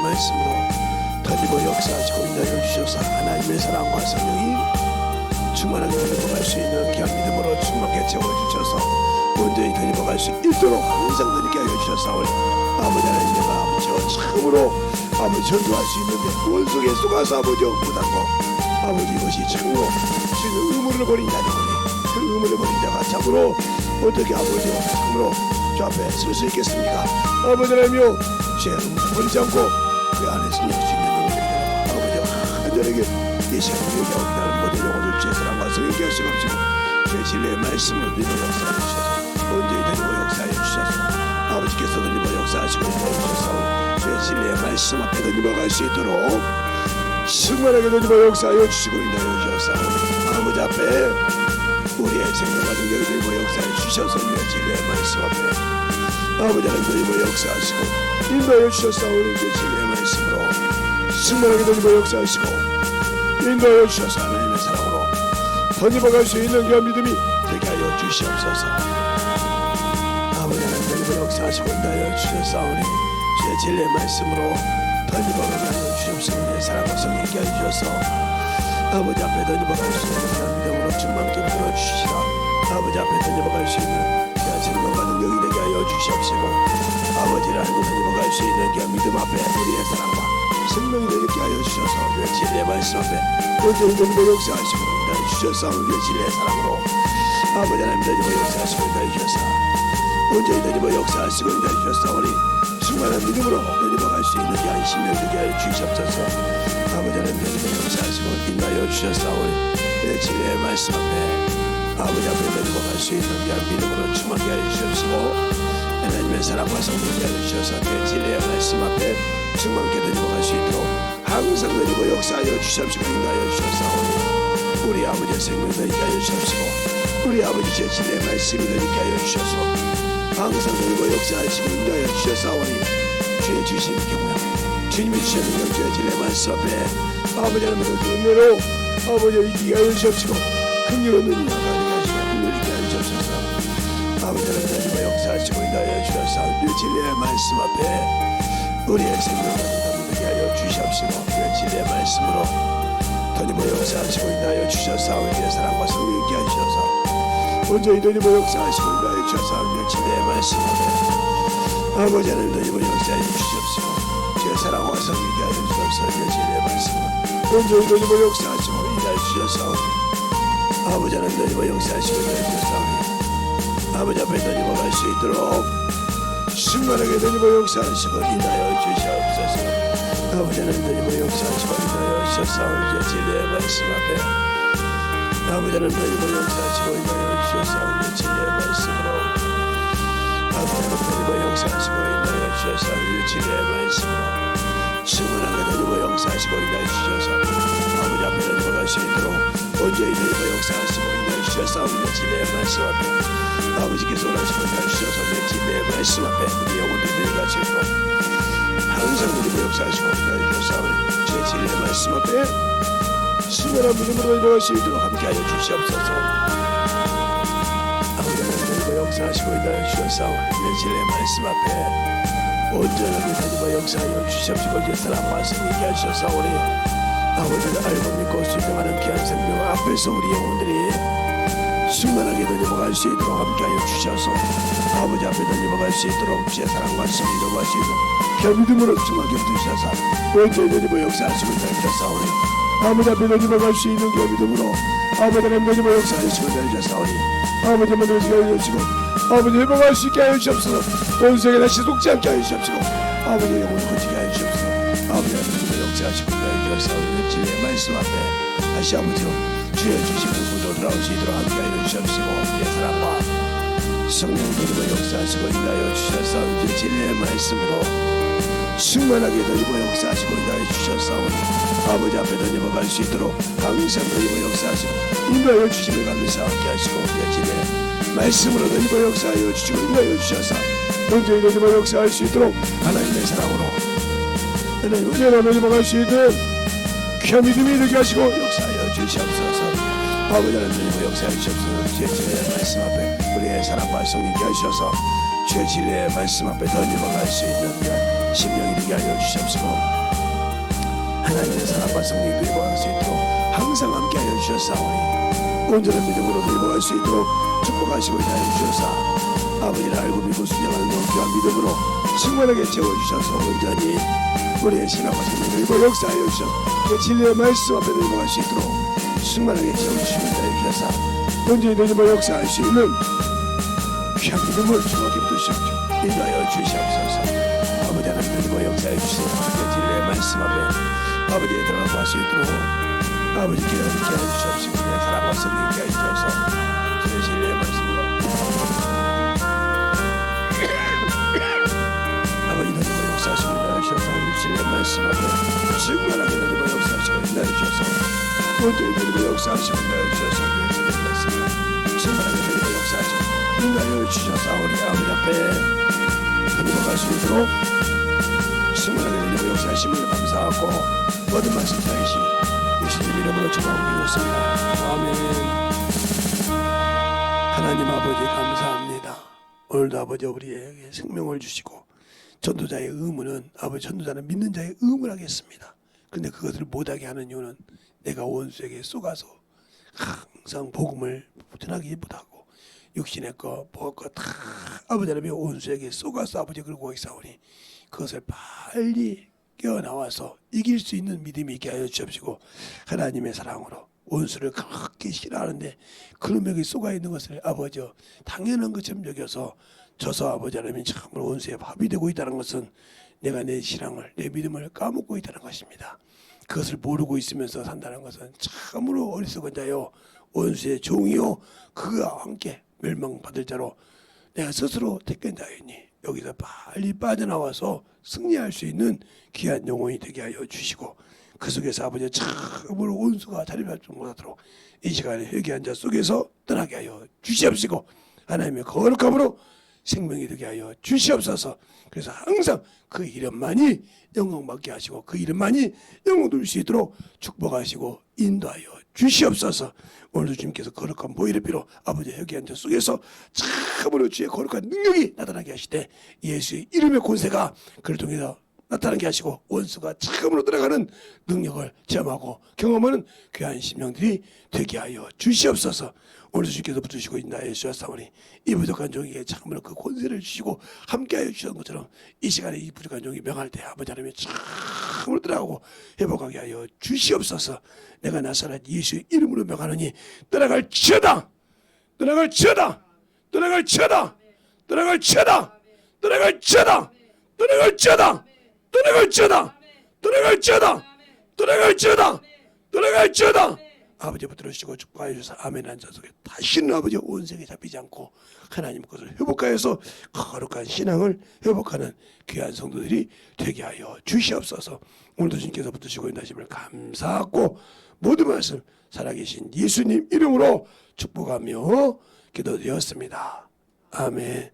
말씀으로 더디고 역사하시고 인도하여 주셔서 하나님의 사랑과 성령이 충만하게 더디어갈 수 있는 귀한 믿음으로 충만하게 채워주셔서 온전히 더디어갈 수 있도록 항상 더디게 하여 주셨사오니 아버지 하나님 내가 아버지와 참으로 아버지 전도할 수 있는데 원수 계속 가서 아버지 못하고 아버지 이것이 참으로 지금 의무를 버린 자들이니 그 의무를 버린 자가 참으로 어떻게 아버지와 참으로 주 앞에 설 수 있겠습니까? 아버지 하나님이여 죄 의무를 버리지 않고 그 안에 승리할 수 있는 영혼들이 아버지와 한절에게 이 시간에 얘기하고 기다리는 모든 영혼을 주의 사랑과 성령께 하시고 없이고 주의 진리의 말씀으로 믿어 역사해 주셔서 언제히 되고 역사해 주셔서 아버지께서 드리고 역사하시고 주셔서 주의 진리의 말씀 앞에 드리고 수 있도록 충만하게 드리고 역사하여 주시고 인도하여 주셔서 아버지 앞에 우리의 생명과 능력을 드리고 역사해 주셔서 주의 진리의 말씀 앞에 아버지 하나님 드리고 역사하시고 인도하여 주셔서 우리 주의 진리의 말씀으로 충만하게 드리고 역사하시고 인도하여 주셔서 하나님의 사랑으로 번집어갈 수 있는 그 믿음이 되게 하여 주시옵소서. 아버지 하나님 드리고 역사하시고 인도하여 주셨사오니 주의 진리의 말씀으로 번집어가게 하여 주옵소서. 내 사랑과 성령께 하여 주셔서 아버지 앞에 던져갈 수 있는 그 믿음으로 충만케 불어 주시라. 아버지 앞에 던져갈 수 있는 그 생명과 능력이 되게 하여 주시옵시고 아버지를 알고 던져갈 수 있는 그 믿음 앞에 우리의 사랑과 생명이 되게 하여 주셔서 우리의 진리의 말씀 앞에 온전히 던져 역사하시고 인도하여 주셔서 우리의 진리의 사랑으로 아버지 하나님 던져 역사하시고 인도하여 주셔서 온전히 던져 역사하시고 인도하여 주셔서 우리 충만한 믿음으로 던져갈 수 있는 그 신명 되게 하여 주시옵소서. 아버지 하나님 던져 역사하시고 인도하여 주셔서 우리의 진리의 말씀 앞에 아버지 앞에 던져갈 수 있는 그 믿음으로 충만하게 하여 주시옵시고 하나님의 사랑과 성령께 하여 주셔서 그 진리의 말씀 앞에 충만하게 던져갈 수 있도록 항상 던지고 역사하여 주시옵시고 인도하여 주셔서 우리 아버지의 생명을 던지게 하여 주시옵시고 우리 아버지 제 진리의 말씀을 던지게 하여 주셔서 항상 던지고 역사하시고 인도하여 주셔서 주의 주신 경우야 주님이 주시는 영주의 진리의 말씀 앞에 아버지 하나님의 은혜로 아버지를 이기게 하여 주시옵시고 긍휼로 눈이 나가게 하시고 긍휼히 있게 하여 주옵소서. 아버지 하나님 역사하시고 인도하여 주셔서 우리 진리의 말씀 앞에 우리의 생명을 던지게 하여 주시옵시고 우리의 진리의 말씀으로 던지고 역사하시고 인도하여 주셔서 우리의 사랑과 성령 있게 하셔서 온전히 던지고 역사하시고 인도하여 주셔서 우리의 진리의 말씀 앞에 아버지 하나님 던지고 역사해 주시옵시고 주의 사랑과 성령 있게 하여 주셔서 우리의 진리의 말씀으로 온전히 던지고 역사하시고 인도하여 주셔서 아버지 하나님 던지고 역사하시고 인도하여 주셔서 아버지 앞에 던지고 갈 수 있도록 충만하게 던지고 역사하시고 인하여 주시옵소서. 아버지 하나님 던지고 역사하시고 인하여 주셔서 우리의 진리의 말씀 앞에 아버지 하나님 던지고 역사하시고 인하여 주셔서 우리의 진리의 말씀으로 아버지 하나님 던지고 역사하시고 인하여 주셔서 우리의 진리의 말씀으로 충만하게 던지고 역사하시고 인하여 주셔서 아버지 앞에 던지고 갈 수 있도록 온전히 던지고 역사하시고 인하여 주셔서 우리의 진리의 말씀 앞에 아버지께서 원하시고 주셔서 내 진리의 말씀 앞에 우리 영혼들이 내려갈 수 있도록 항상 우리 역사하시고 주셔서 제 진리의 말씀 앞에 신선한 믿음으로 내려갈 수 있도록 함께하여 주시옵소서. 아버지 하나님 역사하시고 주셔서 내 진리의 말씀 앞에 온전하게 다니고 역사하여 주시옵시고 제 사랑과 성령께 하셔서 우리 아버지를 알고 믿고 순종하는 귀한 생명 앞에서 우리 영혼들이 충만하게 던져갈 수 있도록 함께하여 주셔서 아버지 앞에 던져갈 수 있도록 주의 사랑과 성령을 할 수 있도록 그 믿음으로 충만하게 주셔서 원죄에 던지고 역사하시고 주셔서 아버지 앞에 던져갈 수 있는 그 믿음으로 아버지 하나님 던지고 역사하시고 주셔서 아버지 만들어지게 하여 주시고 아버지 회복할 수 있게 하여 주시옵소서. 온 세계 다시 속지 않게 하여 주시옵시고 아버지 영혼을 고치게 하여 주시옵소서. 아버지 하나님 역사하시고 주셔서 진리의 말씀 앞에 다시 아버지로 주의 주심을 구조 돌아올 수 있도록 함께하여 주시옵시고 주의 사랑과 성령 그리고 역사하시고 인하여 주셔서 이제 진리의 말씀으로 충만하게 던지고 역사하시고 인하여 주셔서 아버지 앞에 던지고 갈 수 있도록 항상 던지고 역사하시고 인하여 주심을 감사 함께하시고 우리의 진리의 말씀으로 던지고 역사하여 주시고 인하여 주셔서 온전히 던지고 역사할 수 있도록 하나님의 사랑으로 하나님 은혜로 던지고 갈 수 있는 귀한 믿음이 되게 하시고 역사하여 주시옵소서. 아버지 하나님 역사해 주시옵소서. 주의 진리의 말씀 앞에 우리의 사랑과 성령께 하셔서 주의 진리의 말씀 앞에 던지고 갈 수 있는 심령이 되게 하여 주시옵시고 하나님의 사랑과 성령이 누리고할 수 있도록 항상 함께 하여 주셨사오니 온전한 믿음으로 누리고할 수 있도록 축복하시고 인하여 주셨사 아버지를 알고 믿고 순종하는 온전한 믿음으로 충만하게 채워주셔서 온전히 우리의 신앙과 생명을 그리고 역사하여 주셔서 그 진리의 말씀 앞에 누리고할 수 있도록 충만하게 채워주시고 인하여 주셨사 온전히 누리고 역사할 수 있는 귀한 믿음을 주님께 부으시옵소서 인도하여 주시옵소서 아버지 하나님 누리고 역사해 주시고 그 진리의 말씀 앞에 아버지에 들어가고 할 수 있도록 아버지께 함께 해주시옵시고 내 사랑과 성령께 해주셔서 주의 진리의 말씀으로 아버지 누리고 역사하시고 인도하셔서 진리의 말씀 앞에 충만하게 누리고 역사하시고 인도하셔서 온전히 누리고 역사하시고 인도하셔서 그 진리의 말씀을 충만하게 누리고 역사하시고 인도하여 주셔서 우리 아버지 앞에 누리고 갈 수 있도록 충만하게 누리고 역사하심을 감사하고 모든 말씀 다이시 예수님 이름으로 축복하고 드렸습니다. 아멘. 하나님 아버지 감사합니다. 오늘도 아버지 우리에게 생명을 주시고 전도자의 의무는 아버지 전도자는 믿는 자의 의무를 하겠습니다. 그런데 그것을 못하게 하는 이유는 내가 원수에게 쏘가서 항상 복음을 전하기 못하고 육신의 것, 먹을 것 다 아버지 하나님의 원수에게 쏘가서 아버지 끌고 있사오니 그것을 빨리 깨어나와서 이길 수 있는 믿음이 있게 하여 주옵시고 하나님의 사랑으로 원수를 그렇게 싫어하는데 그런 벽에 쏘가 있는 것을 아버지 당연한 것처럼 여겨서 져서 아버지 하나님이 참으로 원수의 밥이 되고 있다는 것은 내가 내 신앙을 내 믿음을 까먹고 있다는 것입니다. 그것을 모르고 있으면서 산다는 것은 참으로 어리석은 자요 원수의 종이요 그와 함께 멸망받을 자로 내가 스스로 택된 자이니 여기서 빨리 빠져나와서 승리할 수 있는 귀한 영혼이 되게 하여 주시고 그 속에서 아버지 참으로 원수가 자리잡지 못하도록 이 시간에 회개한 자 속에서 떠나게 하여 주시옵시고 하나님의 거룩함으로 생명이 되게 하여 주시옵소서. 그래서 항상 그 이름만이 영광받게 하시고 그 이름만이 영광 돌릴 수 있도록 축복하시고 인도하여 주시옵소서. 오늘도 주님께서 거룩한 보혈의 피로 아버지의 회개한 자 속에서 참으로 주의 거룩한 능력이 나타나게 하시되 예수의 이름의 권세가 그를 통해서 나타나게 하시고 원수가 참으로 들어가는 능력을 체험하고 경험하는 귀한 심령들이 되게 하여 주시옵소서. 오늘도 주께서 붙으시고 인도하여 주셨사오니 이 부족한 종에게 참으로 그 권세를 주시고 함께하여 주셨던 것처럼 이 시간에 이 부족한 종이 명할 때 아버지 하나님이 참으로 들어가고 회복하게 하여 주시옵소서. 내가 나사렛 예수의 이름으로 명하노니 떠나갈지어다 떠나갈지어다 떠나갈지어다 떠나갈지어다 떠나갈지어다 떠나갈지어다 떠나갈지어다 떠나갈지어다 떠나갈지어다 떠나갈지어다 아버지 붙들어주시고 축복하여 주셔서 아멘 한 자 속에 다시는 아버지 원색에 잡히지 않고 하나님 것을 회복하여서 거룩한 신앙을 회복하는 귀한 성도들이 되게 하여 주시옵소서. 오늘도 주님께서 붙드시고 인하심을 감사하고 모든 말씀 살아계신 예수님 이름으로 축복하며 기도드렸습니다. 아멘.